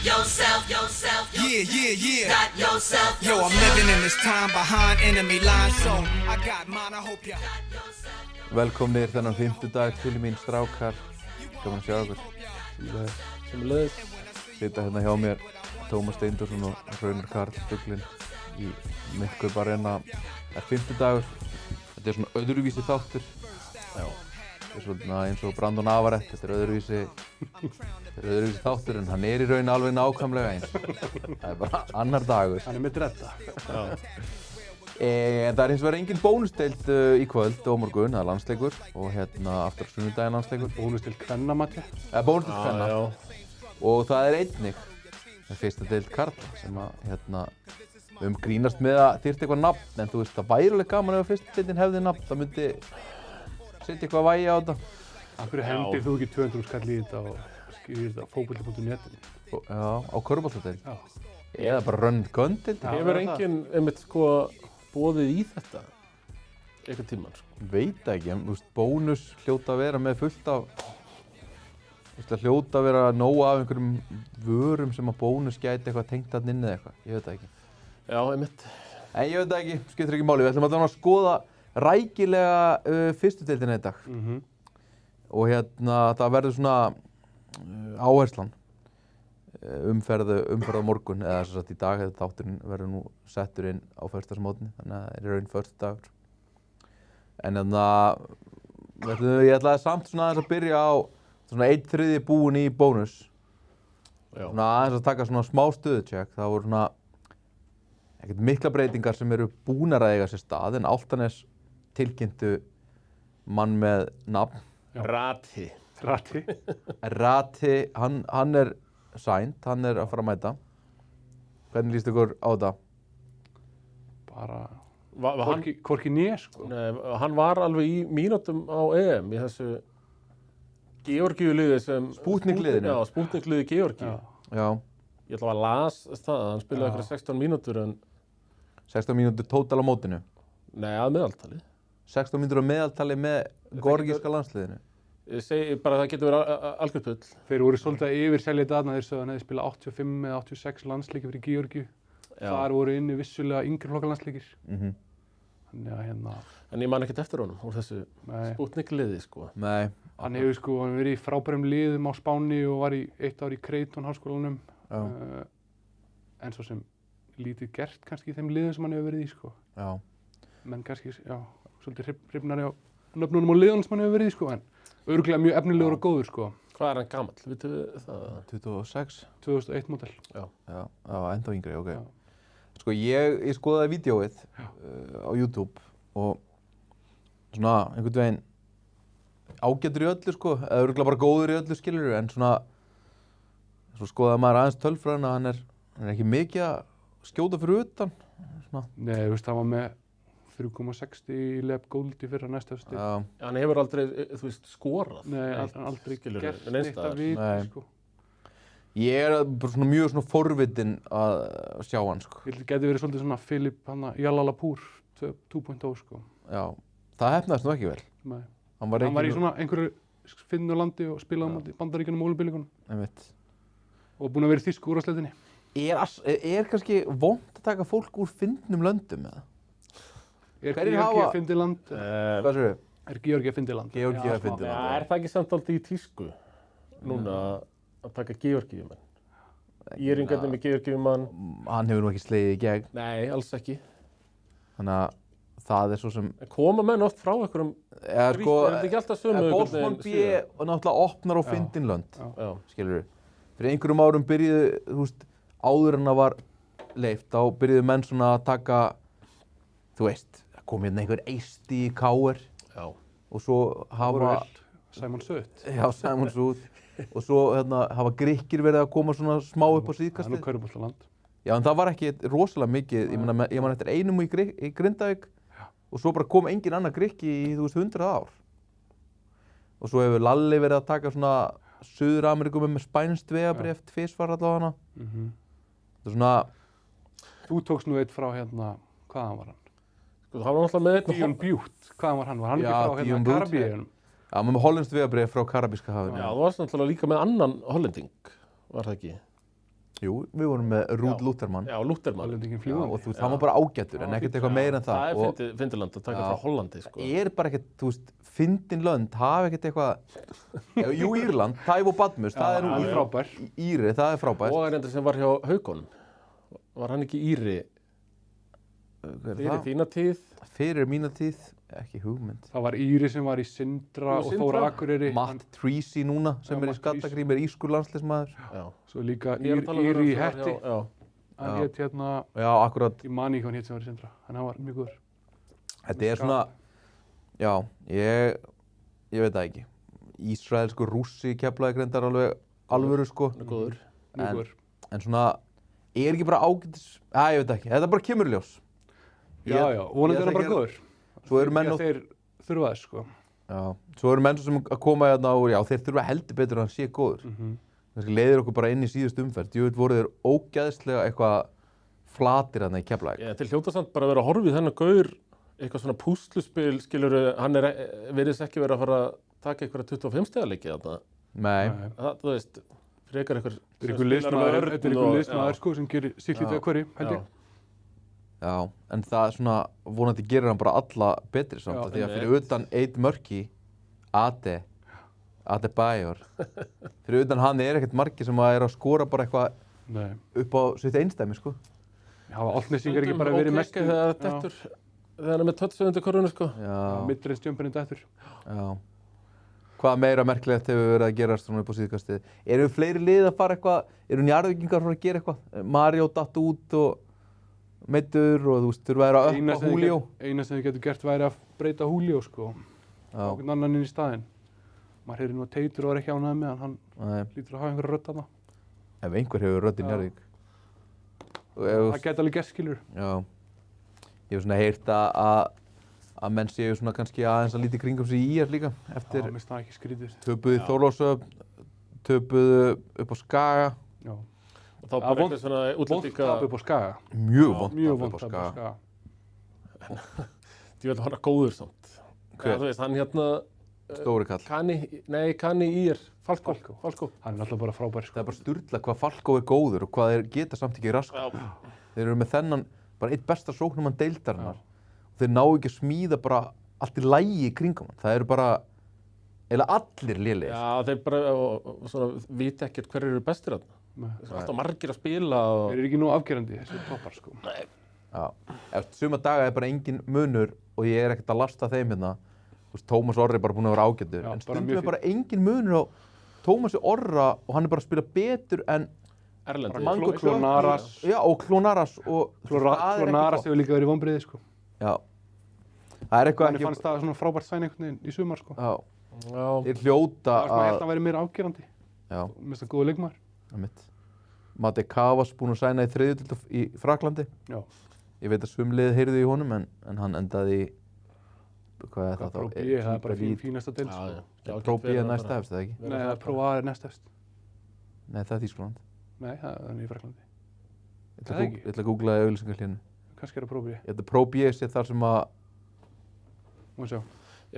Yeah. Yo, I'm living in this time behind enemy lines, so I got mine, I hope ya. Velkomnir þennan 5. dag til mín strákar. Gaman að sjá okkur. Sömuleiðis. Sita hérna hjá mér Tómas Steindorsson og Hraunar Karl Fuglinn í Midcoup Arena. Það er 5. dagur. Þetta er svona öðruvísi þáttur. Já. Þetta er svona eins og Brandon Avarett. Þetta er öðruvísi þáttur en hann er í raun alveg nákvæmlega eins. Það er bara annar dagur. Hann er með dredda. En það er hins vegar engin bónusdeild í kvöld og morgun, það er landsleikur og aftur á sunnudaginn landsleikur. Bónusdeild kvenna, Matti. Bónusdeild kvenna. Og það er einnig fyrsta deild karla sem að grínast með að þyrfti eitthvað nafn, en þú veist það væri alveg gaman ef fyrsta deildin hefði nafn, það myndi setja eitthvað vægi á þetta. Af hverju hendir þú ekki 200 skall í þetta og skrifir þetta á fótbolti.net? Já, á körfuboltadeild. Já. Eða bara run gun deild. Hefur enginn einmitt boðið í þetta einhvern tímann Veit ekki, en bónus hljóta að vera með fullt af hljóta að vera nóg af einhverjum vörum sem að bónus gæti eitthvað tengt þarna inn eða eitthvað, ég veit það ekki. Já, einmitt. En ég veit það ekki, skiptir ekki máli, við ætlum að skoða rækilega fyrstu deildina í dag. Og það verður svona áherslan umferð á morgun, eða sem sagt í dag hefði þátturinn verður nú settur inn á föstudagsmótni, þannig að það er í raun föstudagur. En ég ætlaði samt svona aðeins að byrja á svona 1/3 búin í bónus. Svona aðeins að taka svona smá stöðucheck. Það voru svona ekkert mikla breytingar sem eru búnar að eiga sér stað, en Álftanes tilkynntu mann með nafn. Rati, hann er signed, hann er að fara að mæta. Hvernig líst ykkur á þetta? Bara hann, hvorki né, sko. Nei, hann var alveg í mínútum á EM í þessu Georgíu-liði sem Spútnik-liðinu. Já, Spútnik-liði Georgíu. Já. Ég ætla að las það að hann spilaði eitthvað 16 mínútur en 16 mínútur tótal á mótinu. Nei, að meðaltali. 16 mínútur á meðaltali með georgíska landsliðinu. Ég segi bara að það getur verið algjört bull. Þeir voru svolítið að yfirselja þarna, þeir sögðu að þeir spila 85 eða 86 landsleiki fyrir Georgíu. Þar voru inni vissulega yngri flokka landsleikir. Þannig að En ég man ekkert eftir honum úr þessu Spútnik-liði, sko. Nei. Hann hefur verið í frábærum liðum á Spáni og var í 1 ár í Creighton háskólanum. En svo sem lítið gert kannski í þeim liðum sem hann hefur verið í, sko. Já. Menn kannski, svolítið hrifnari á nöfnunum og liðunum sem hann hefur verið í, sko. En örugglega mjög efnilegur og góður, sko. Hvað er hann gamall? Vitum við það? 26. 2001 model. Já, ennþá yngri, ok. Sko ég skoðaði vídeóið á YouTube og svona einhvern veginn ágætur í öllu, sko, eða örugglega bara góður í öllu, skilurðu, en svona svo skoðaði maður aðeins tölfræðina, hann er ekki mikið að skjóta fyrir utan. Svona. Nei, þú veist, hann var með 3,60 í Leb Gold í fyrra næsta stig. Já. Hann hefur aldrei, þú veist, skorað. Nei, hann aldrei gert neitt að viti, sko. Ég er bara svona mjög svona forvitin að sjá hann, sko. Ég geti verið svolítið svona Filip Jallalapur 2.0, sko. Já, það hefnaðist nú ekki vel. Nei. Hann var í svona einhverju Finnlandi og spilaði á móti Bandaríkjunum og Ólympíuleikunum. Einmitt. Og búinn að vera í þýsku úrvalsdeildinni. Er kannski vont að taka fólk úr fyndnum löndum, eða? Er Georgía fyndið land? Hvað segirðu? Er Georgía fyndið land? Georgía fyndið land. Er það ekki samt aldrei í tísku núna að taka Georgíumenn? Íringarnir með Georgíumann. Hann hefur nú ekki slegið í gegn. Nei, alls ekki. Þannig að það er svo sem... Koma menn oft frá einhverjum grík, er þetta ekki alltaf sömu? Bólsmann B náttúrulega opnar á fyndin lönd, skilurðu. Fyrir einhverjum árum byrjuðu, þú veist, áður en það var leyft, þá byrjuðu menn svona að taka, þú veist, kom hérna einhver eisti í KR og svo hafa... Simon Sutt. Já, Simon Sutt. Og svo hafa Grikkir verið að koma svona smá upp á síðkastið. Það er nú körfuboltaland. Já, en það var ekki rosalega mikið, ég man eftir einum í Grindavík og svo bara kom engin annar Grikki í, þú veist, 100 ár. Og svo hefur Lalli verið að taka svona Suður-Ameríku með spænskt vegabréf, tvisvar allavega. Það er svona... Þú tókst nú eitt frá hvaðan var hann? Sko, það var náttúrulega með einn... Dion Bute, hvaðan var hann? Var hann ekki frá Karabíunum? Já, með hollenskt vegabréf frá Karabíska hafinu. Já, þú varst náttúrulega líka með annan hollending, var það ekki? Jú, við vorum með Rúd Lúthermann. Já, Lúthermann. Hollendingin Já, fljúgandi. og þú veist, hann var bara ágættur, en ekkert eitthvað meira en það. Það Og er fyndurland að taka frá Hollandi, sko. það er bara ekkert, þú veist, fyndin lönd, hafa ekkert eitthvað, jú, Írland, Tæf og Badmus, það er nú hann er frábær. Íri, það er frábært. Og er enda sem var hjá Haukunum. Var hann ekki Íri Hver er fyrir það? þína tíð? Fyrir mína tíð, ekki hugmynd. Það var Íri sem var í Sindra og Sindra. Þóra Akureyri. Matt Treacy núna, sem Já, er í Matt Treacy. Skallagrími, er írskur landsliðsmaður. Já. Svo líka Ég er að tala um Íri í þeirra sem var Hetti. hjá- Já. Hann hétt hérna, Já, akkurat, ég man ekki hvað hann hétt sem var í Sindra. En hann var mjög góður. þetta er svona, já, ég veit það ekki. Ísraelsku rússi Keflavík reyndar alvöru, sko. Hann er góður. Mjög En- góður. En svona, er ekki bara ágætis, ég veit ekki, þetta bara kemur í ljós. Já, já, vonandi ég er hann bara ætla ekki góður. Svo eru menn Því og, að þeir þurfa þess, sko. já, svo eru menn sem að koma hérna og, já, þeir þurfa heldur betur að hann sé góður. Kannski leiðir okkur bara inn í síðustu umferð. Jú, voru þeir ógæðslega eitthvað flatir þarna í Keflavík. Til hljóta samt bara að vera að horfa í þennan gaur, eitthvað svona púsluspil, skilur, hann virðist ekki vera að fara að taka eitthvað 25 stiga leiki þarna. Nei, Það, þú veist, frekar eitthvað Þetta er ykkur liðsmaður, sko, sem gerir sitt lítið að hverju, held ég. já, en það svona, vonandi gerir hann bara alla betri samt. Já, Því að fyrir utan Eid Mörki, Ade Bajor, fyrir utan hann er ekkert margir sem að skora bara eitthvað Nei. upp á sitt einsdæmi, sko. Hafa Álfnesingar ekki bara verið mestu. þegar hann er með tötsöðundi korunu, sko. Já, Midrange-jumperinn dættur. já. Hvað meira merkilegt hefur verið að gerast svona upp á síðkastið? Eru fleiri lið að fara eitthvað, eru Njarðvíkingar að gera eitthvað? Mario datt út og meiddur og þú veist, þurfa að vera upp á Julio. Eina sem þið getur gert væri að breyta Julio, sko. Já, Okkur annan inn í staðinn. Maður heyrir nú að Teitur var ekki ánægð með hann nei, lítur að hafa einhverja rödd þarna. ef einhver hefur rödd í Já. Njarðvík. Og ef, Það gæti alveg gert, skilur. já, ég hef svona heyrt að menn séu svona kannski aðeins að líti kringum sig í IR líka. Eftir Já, mér finnst það ekki skrítið. töpuðu í Þorlákshöfn, töpuðu upp á Skaga. Já. Og þá bara eitthvað svona Vont útlendinga, tap upp á Skaga. Mjög vont Mjög tap vont upp á tap upp á Skaga. Skaga. ég vil hann er góður samt. Hver? Þú veist, hann hérna, Stóri kall. Kani Ír, Falkó. Hann er alltaf bara frábær, Það sko. er bara sturla hvað Falkó er góður og hvað þeir geta samt ekki raskat. Já. Þeir eru með þennan, bara eitt besta sóknumann deildarinnar. Og þeir ná ekki að smíða bara allt í lægi í kringum hann. Það eru bara, eiginlega allir lélegir. Já, þeir bara og svona vita ekkert hverju eru bestir þarna. Nei. Það er alltaf margir að spila og... Þeir eru ekki nú afgerandi, þessi toppar, sko. Já. Eftir suma daga er bara engin munur og ég er ekkert að lasta þeim hérna. Þú veist, Tómas Orri er bara búinn að vera ágætur. Já, En bara stundum mjög er bara engin munur á Tómasi Orra og hann er bara að spila betur en Erlendi. Mango Klonaras. Já, og Klonaras og... Klonaras hefur líka verið vonbrigði, sko. Já. Það er eitthvað Þannig fannst það svona frábært sæn einhvern veginn í sumar, sko. Já. Já. Þeir hljóta Það var svona að... held að hann væri meira afgerandi. Já. Mér finnst það góða leikmaður. Einmitt. Mate Kavas búinn að sæna í þriðjudeild í Fraklandi. Já. Ég veit að sumlið heyrði í honum en hann endaði í hvað er það Pro B, það er bara fínasta deild, sko. Pro B er næsta hefst, eða ekki? Nei, það er Pro A er næst efst. Nei, það er Þýskaland. Nei, það er í Fraklandi. Ég ætla að googla í auglýsingarhlínu. Kannski er það Pro B. Ég ætla að Pro B sé þar sem að Má sjá.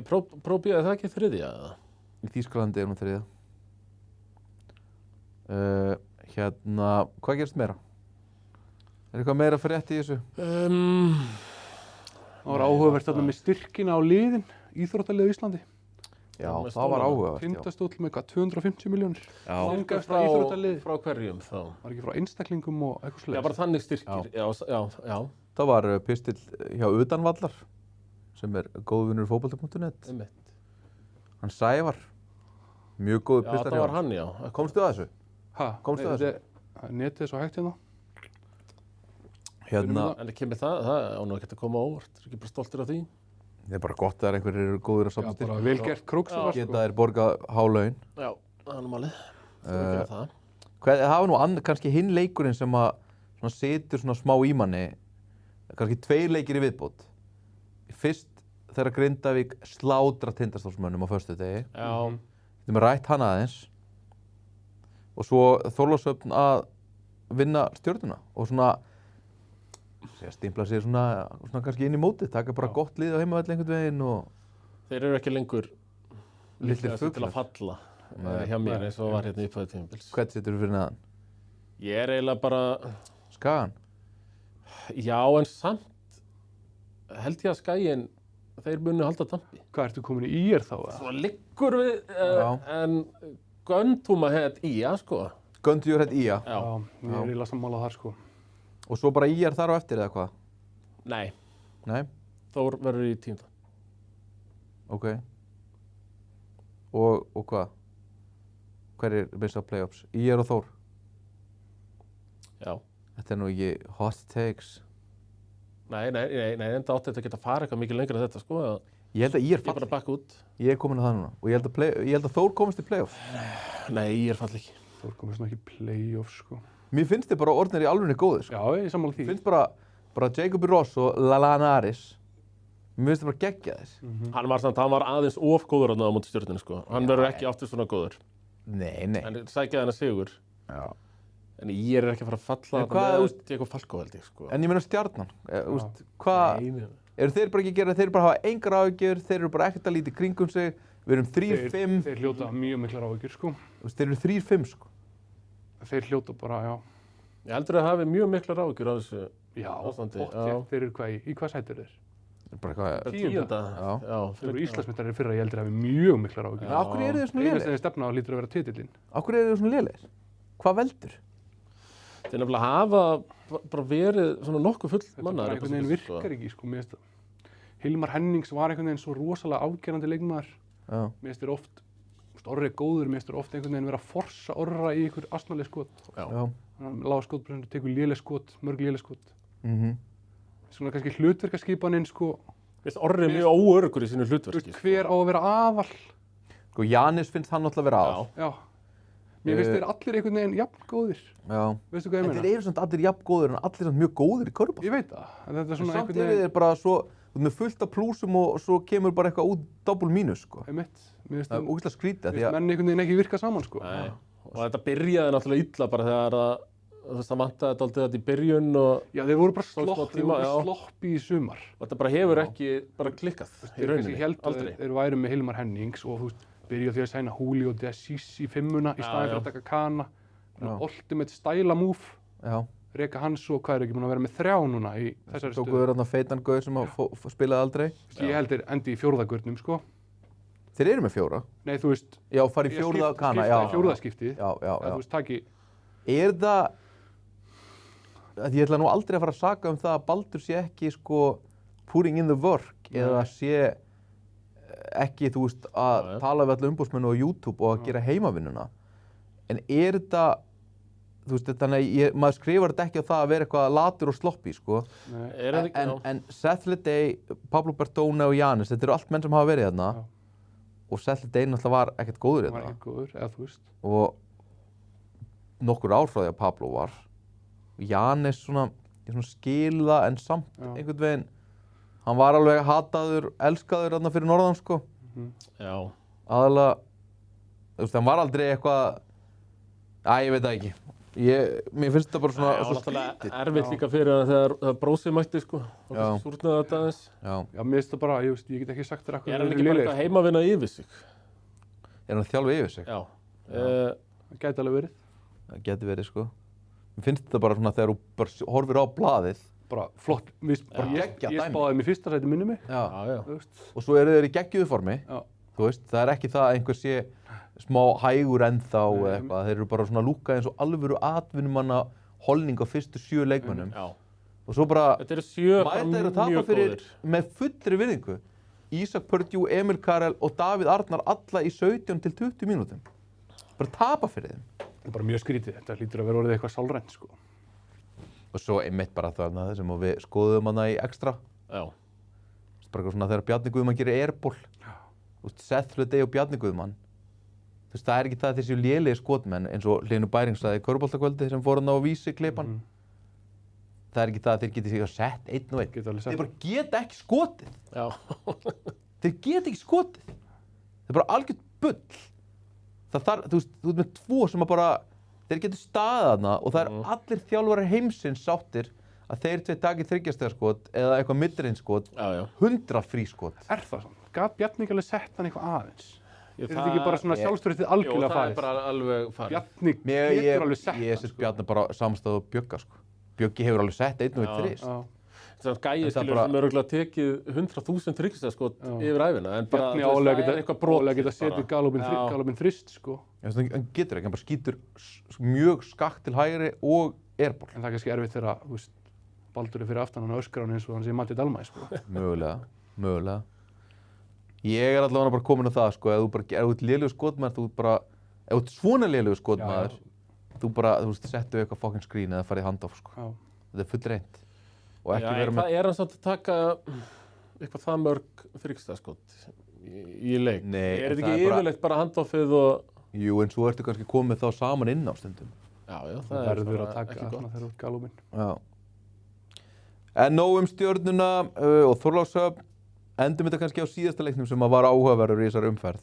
Pro B, er það ekki þriðja? Eða? í Þýskalandi er hún þriðja. Hérna, hvað gerist meira? Er eitthvað meira frétt í þessu? Það var áhugavert þarna með styrkina á liðin, íþróttalið á Íslandi. Já, með það var stólana. áhugavert, já. Tindastóll með hvað, 250 miljónir. Já. Langefsta íþróttalið. Frá hverjum þá? Var ekki frá einstaklingum og eitthvað Já, slegist. bara þannig styrkir. Já. Það var pistill hjá Utanvallar sem er góðvinur fótbolta.net. Einmitt. Hann Sævar. Mjög góðu Já, pistar það hjá var hann, já. Komstu að þessu? Ha? Komstu að þessu? Netið er svo hægt hérna. Hérna, En kemur það á nú ekkert að koma á óvart. Það er ekki bara stoltur af því. það er bara gott að einhverjir eru góðir að Já, safna bara styrk. vel gert króksar, Geta þeir borgað há laun. Já, það er nú málið. Það er ekki það. Það var nú kannski hinn leikurinn sem að svona situr svona smá í manni. Kannski 2 leikir í viðbót. Fyrst þegar Grindavík slátra Tindastólsmönnum á föstudegi. Já. Þetta með rætt hana aðeins. Og svo Þorlákshöfn að vinna Stjörnuna. Og svona stimpla sér svona kannski inn í mótið. Taka bara gott lið á heimavelli einhvern veginn og... Þeir eru ekki lengur Litlir líklegastir til fuglar. að falla hjá mér eins og var hérna í upphæðu tímabils. Hvern setur þú fyrir neðan? Ég er eiginlega bara, Skagan? já en samt held ég að Skaginn, þeir munu halda dampi. Hvað ertu komin í IR þá? eða? Svona liggur við, Já. en göndum að hefða í, sko. Göndu jör hætt ía. Já. Já, ég er eiginlega sammála þar sko. Og svo bara íjar þar á eftir eða hvað? Nei, Nei? Þór verður í 10. Ok. Og hvað? Hver missa playoffs? Íjar og Þór? Já. Þetta nú ekki hot takes. Nei, enda átti þetta að geta fara eitthvað mikið lengra en þetta, sko. Ég held að íjar Ég bara falli. bakka út. Ég er komin að það núna. Og ég held að Þór komist í playoffs. Nei, ég falli ekki. Þór komið svona ekki playoff sko. Mér finnst þið bara orðnir í alvegni góðir, sko. Já, ég er sammála því. Mér finnst bara Jacobi Ross og Lalanaris. Mér finnst þið bara geggja þess. Hann var aðeins of góður á móti Stjörnunni, sko. Hann verður ekki aftur svona góður. Nei. En sækja hann að sigur. Já. En ég er ekki að fara að falla En hvað, með Diego Falco, held ég, sko. En ég meina Stjarnan. Hvað? Nei. Eru þeir bara ekki að gera, þeir bara hafa engar áhyggjur, þeir eru bara ekkert að líti kringum sig, við erum 3-5. Þeir hljóta mjög miklar áhyggjur sko. Þeir eru 3-5 sko. Þeir hljóta bara, já. Ég heldur að það hafi mjög miklar áhyggjur á þessu Já, ástandi. pottþétt. Þeir eru hvað í hvað sæti eru þeir? Bara hvað, Bara Tíunda. Já. Þeir eru Íslandsmeistarar í fyrra, ég heldur að hafi mjög miklar áhyggjur. af hverju eru þið svona Einu lélegir? sem þeir stefna á hlýtur að vera titillinn. Af hverju eru þið svona lélegir? Hvað veldur? Þeir nefnilega hafa bara verið svona nokkuð full Þetta bara mannaðar. einhvern veginn virkar ekki sko. Mér finnst það. Hilmar Hennings var einhvern veginn svo rosalega afgerandi leikmaður. Já. Mér finnst þér oft, Orri er góður, mér finnst þér oft einhvern veginn vera að forsa Orra í einhver astnaleg skot. Já. Hann lág skotpröðunum, tekur léleg skot, mörg léleg skot. Mhm. Svona kannski hlutverkaskipaninn sko, Mér finnst Orri mjög óörgur í sínu hlutverki. hver á að vera aðal. Sko Janis finnst hann alltaf að vera aðal. Já. Mér finnst þeir allir einhvern veginn jafn góðir. Já. Veistu hvað ég En meina? þeir eru samt allir jafn góðir en allir samt mjög góðir í körfubolta. Ég veit það. En þetta er En svona samt einhvern eru veginn, þeir bara svo, þú veist, með fullt af plúsum og svo kemur bara eitthvað út double mínus sko. einmitt. Mér finnst Það er þeim- ógeðslega skrítið mér því finnst að menn einhvern veginn ekki virka saman sko. Nei. Og þetta byrjaði náttúrulega illa bara þegar að, þú veist, það vantaði þetta alltaf í byrjun og Já, þeir voru bara Tók smá slopp, tíma, já. sloppi í sumar. þetta bara hefur ekki bara klikkað í Þeir kannski rauninni. heldur að Aldrei. þeir væru með Hilmar Hennings og þú veist, byrja því að sæna Julio De Assis í fimmuna í Já, staðin fyrir já. að taka Kana. Já. Ultimate stæla move. Já. Reka hans og hvað er ekki búin að vera með 3 núna í þessari Tóku stöðu. þeir þarna feitan gauð sem spilaði aldrei. Ég held þeir endi í fjórðagurnum sko. Þeir eru með 4. Nei, þú veist, Já, fara í fjórða kana. Já. fjórðaskiptið. Já, já, Þú já. veist, taki, Er það, að ég ætla nú aldrei að fara að saka um það að Baldur sé ekki sko putting in the work eða sé ekki, þú veist, að Já, já. tala við alla umbúsmennu á YouTube og að gera heimavinnuna. En er þetta, þú veist, þannig að maður skrifar þetta ekki á það að vera eitthvað latur og sloppy, sko. nei, Er það ekki? Já. En Seth Leday, Pablo Bertone og Janis, þetta eru allt menn sem hafa verið þarna. Já. Og Seth Leday náttúrulega var ekkert góður í það var þarna. ekki góður, eða þú veist. Og nokkur ár frá því að Pablo var. Janis svona, ég svona skila en samt Já. einhvern veginn, hann var alveg hataður, elskaður þarna fyrir norðan, sko. Já. Aðalega, þú veist, hann var aldrei eitthvað, ég veit það ekki. Mér finnst þetta bara svona, Það svo var náttúrulega skrítið. erfitt líka fyrir hann þegar brósið mætti, sko. Og Já. það súrnaði þetta aðeins. Já, Já, mér finnst það bara, ég veist, ég get ekki sagt þér Er hann ekki bara eitthvað heimavinna yfir sig? er hann að þjálfa yfir sig? Já. Það gæti alveg verið. Það geti verið, sko. Mér finnst þetta bara svona þegar þú bara horfir á blaðið. Bara flott, bara ég geggjað dæmi. spáði þeim í fyrsta sæti minni mig. Já. Já. Þú veist. Og svo eru þeir í geggjuðu formi, Já. þú veist, það er ekki það að einhver sé smá hægur ennþá Nei. eða eitthvað, þeir eru bara svona lúkað eins og alvöru atvinnumanna holning á fyrstu 7 leikmönnum. Já. Og svo bara Þetta eru 7 bara mæta þeir að tapa mjög fyrir góðir. með fullri virðingu. Ísak Purdue, Emil Karel og Davíð Arnar alla í 17 til 20 mínútum. Bara tapa fyrir þeim. Það er bara mjög skrítið, þetta hlýtur að vera orðið eitthvað sálrænt, sko. Og svo einmitt bara þarna sem við skoðum hana í extra. Já. Bara eitthvað svona þegar Bjarni Guðmann gerir airball. Þú veist, Seth Leday og Bjarni Guðmann. Þú veist, það er ekki það að þeir séu lélegir skotmenn eins og Hlynur Bæring sagði í körfuboltakvöldi sem fór hann á Vísi klipan. Það er ekki það að þeir geti sig að sett 1 og 1. Geta alveg Þeir sagt. bara geta ekki skotið. Já. Þeir geta ekki skotið. Það er bara algjört bull. Það þarf, þú veist, þú ert með 2 sem að bara, þeir getur staðið þarna og það er allir þjálfarar heimsins sáttir að þeir tvei taki 3-stigaskot eða eitthvað midrange skot, Já, já. 100 frískot. Er það svona? Gat Bjarni ekki alveg sett hann eitthvað aðeins? Er þetta ekki bara svona sjálfstraustið Jú, algjörlega það er farið? bara alveg farið. Bjarni getur alveg sett Ég set Bjarni bara samstæð og Bjögga, sko. Bjöggi hefur alveg sett 1 og 1 þrist. Það er gæði það skilur bara- sem örgulega tekið 100.000 þryggstaskot yfir æfina, en bara, Bjarni þú veist, álega það er eitthvað geta brotið setið bara. galopin þrist, sko. Hann getur ekki, hann bara skýtur mjög skakt til hægri og airball. En það er kannski erfitt þegar, þú veist, Baldur er fyrir aftan hann öskrar hann eins og hann sé Matti Dalmæ, sko. Mögulega. Ég er allavega bara komin á það, sko, ef þú ert lélegur skotmaður, ef þú ert svona lélegur skotmaður, þú veist, settu eitthvað fucking screen eða farið handoff, sko. Já. Þetta er full reynd. Og ekki Já, vera en með... það er hann samt að taka eitthvað það mörg þryggstaskot í leik. Nei, er þetta það ekki er bara- yfirleitt bara handoffið og... Jú, en svo ertu kannski komið þá saman inn á stundum. Já, það Það er verður að bara taka ekki þarna gott. þegar þú ert galopin. Já. En nóg Stjörnuna og Þorlákshöfn. Endum þetta kannski á síðasta leiknum sem var áhugaverður í þessar umferð.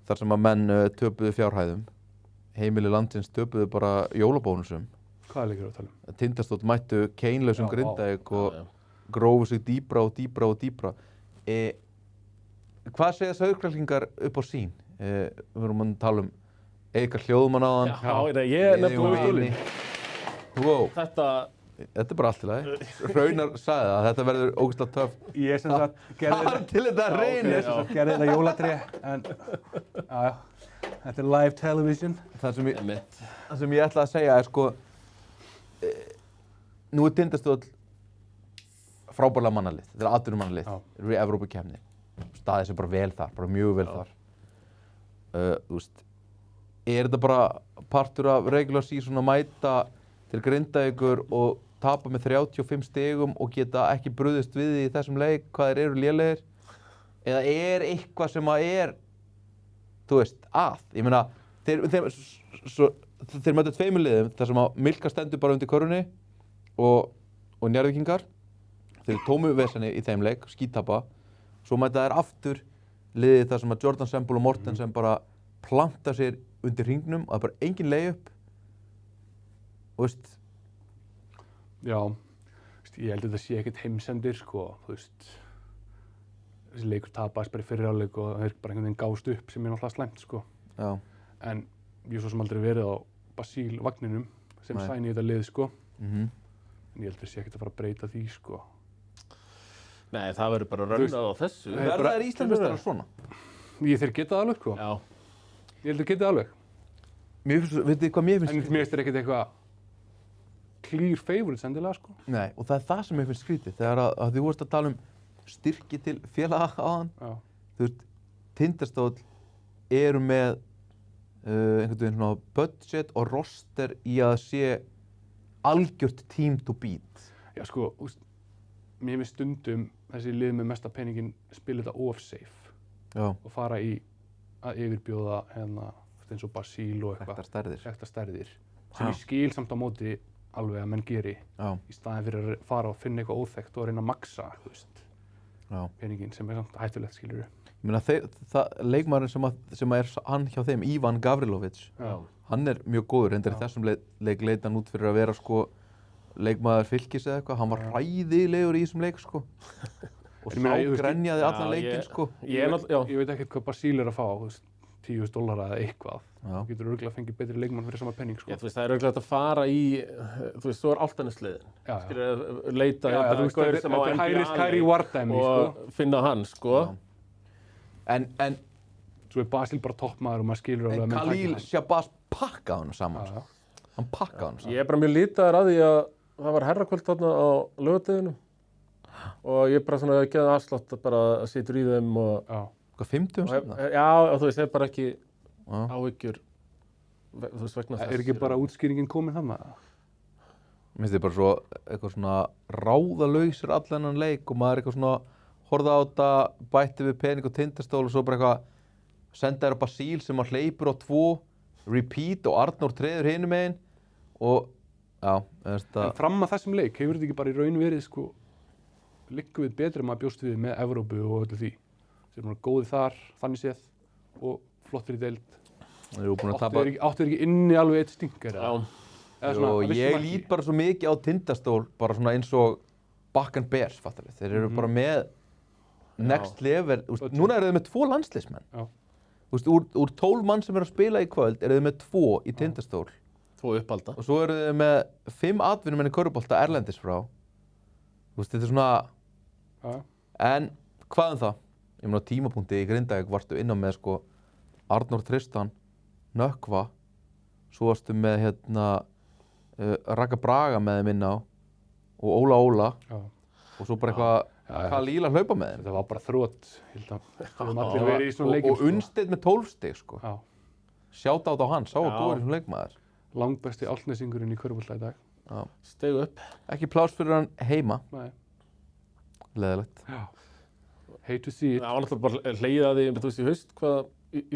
Þar sem að menn töpuðu fjárhæðum. Heimili landsins töpuðu bara jólabónusum. Hvað er leikur að tala um? Tindastóll mættu keinlausum Já, vá. Grindavík og Já, grófu sig dýpra og dýpra og dýpra. Hvað segja þessar aukræklingar upp á sín? Við erum að tala um Eikar Hljóðmann áðan. Já, ég er nefnilega stólinn. Wow, Þetta, þetta er bara allt í lagi. Hraunar sagði það, þetta verður ógeðslega töff. Ég sem sagt Þar til þetta reynir. Ég sem sagt gerði þetta jólatré, en já, þetta er live television. Það sem einmitt. ég ætla að segja er sko, nú er Tindastóll frábærlega mannalið. Þetta er atvinnumannalið. Þeir eru í Evrópukeppni. Staðið sér bara vel þar, bara mjög vel þar. Þú veist, er þetta bara partur af regular season að mæta til Grindavíkur og tapa með 35 stigum og geta ekki brugðist við í þessum leik hvað þeir eru lélegir? Eða er eitthvað sem að er, þú veist, að? Ég meina, þeir mæta 2 liðum þar sem að Milka stendur bara undir körfunni og Njarðvíkingar. Þeir eru tómu veseni í þeim leik, skítapa. Svo mæta þeir aftur liðið þar sem að Jordan Semple og Mortensen bara planta sér undir hringnum og það er bara engin layup. Þú veist. Já, ég held að þetta sé ekkert heimsendir, sko, þú veist. Þessi leikur tapaðist bara í fyrri hálfleik og þeir bara einhvern veginn gást upp sem er náttúrulega slæmt, sko. Já. En ég hef svo sem aldrei verið á Basíl-vagninum sem Nei. sæni í þetta lið, sko. Mhm. En ég held að það sé ekkert að fara að breyta því, sko. Nei, það verður bara rönnað á þessu. Verða þær Íslandsmeistarar svona? Þeir geta það alveg, sko. Já. Ég held að þeir geta það alveg. Vitið þið hvað mér En finnst? mér finnst þeir ekkert eitthvað clear favorites endilega, sko. Nei, og það er það sem mér finnst skrítið. Þegar að þú vorst að tala um styrki til félaga áðan. Já. Þú veist, Tindastóll eru með einhvern veginn svona budget og roster í að sé algjört team to beat. Já, sko, úst, mér finnst stundum þessi lið með mesta peningin spila þetta off-safe Já. og fara í að yfirbjóða hérna, eins og Basíl og eitthvað. Þekktar stærðir. Þekktar stærðir. Sem ég skil samt á móti alveg að menn geri Já. í staðin fyrir að fara og finna eitthvað óþekkt og reyna að maksa, þú veist, Já. peningin sem er samt hættulegt, skilur Ég meina, leikmaðurinn sem er hann hjá þeim, Ivan Gavrilovic, Já. hann er mjög góður, reyndar í Já. þessum leik leit hann út fyrir að vera sko leikmaður Fylkis eða eitthvað, hann var hræðilegur í þessum leik sko og Ég meina, þú veist, grenjaði allan Já, leikinn sko. Ég er náttúrulega, Ég veit ekkert hvað Basíl er að fá, þú veist, $10,000 eða eitthvað. Já. Þú getur örugglega fengið betri leikmann fyrir sama penning, sko. þú veist, það er auðvitað að fara í, þú veist, svo er Álftanesliðin. Já, já. Skilur leita Já, bara þú veist, gaur þetta sem á er high risk, high NBA-leik reward dæmi, og finna hann, sko. En Svo er Basíl bara toppmaður og maður skilur alveg að menn Khalil taki Shabazz pakkaði hann saman hann. sko. Hann pakkaði hann saman. Ég er bara mjög lítaður að því að það var herrakvöld þarna á laugardeginum og ég bara svona geði afslátt að bara situr í þeim og Já. Hvað, 50 seinna? já, og þú veist, það er bara ekki Já. áhyggjur, þú veist, vegna Er ekki bara útskýringin komin þannig? Mér finnst þið bara svo eitthvað svona ráðalausir allan þennan leik og maður er eitthvað svona horfði á þetta, bætti við pening og Tindastól og svo bara eitthvað senda þér á Basíl sem að hleypur á 2 repeat og Arnór treður hinum megin og já, þetta En fram að þessum leik, hefur þetta ekki bara í raun verið, sko, liggum við betri maður bjóst við með Evrópu og öllu því. Þeir eru góði þar, þannig séð, og flottir í deild. þeir eru búin að Áttu tapa. þeir ekki inni alveg eitt stinker? Já, Og ég lít bara svo mikið á Tindastól bara svona eins og Back and Bears, fattar við. Þeir eru bara með next level, úst, núna eru þeir með 2 landsliðsmenn. Já. Þú veist, úr 12 mann sem að spila í kvöld eru þið með 2 í Tindastól. 2 uppalda. Og svo eru þið með 5 atvinnumenn í körfubolta erlendis frá. Þú veist, þetta svona... Já. En hvað það? Ég meina á tímapunkti í Grindavík varstu inn á með sko Arnór Tristan, Nökkva, svo varstu með Raka Braga með þeim inn á og Óla Já. og svo bara eitthvað Kalíla hlaupa með þeim. Þetta var bara þrótt, ég held að við höfum allir verið í svona leikjum. Og Unnsteinn með 12 stig sko. Já. Sjáta á hann, sá að góður í svona leikmaður. Langbesti álnesingurinn í körfubolta í dag. Já. Steig upp. Ekki pláss fyrir hann heima. Nei. Leðilegt. Já. Hate to see it. Það var náttúrulega bara hlegið að því, þú veist, í haust, hvað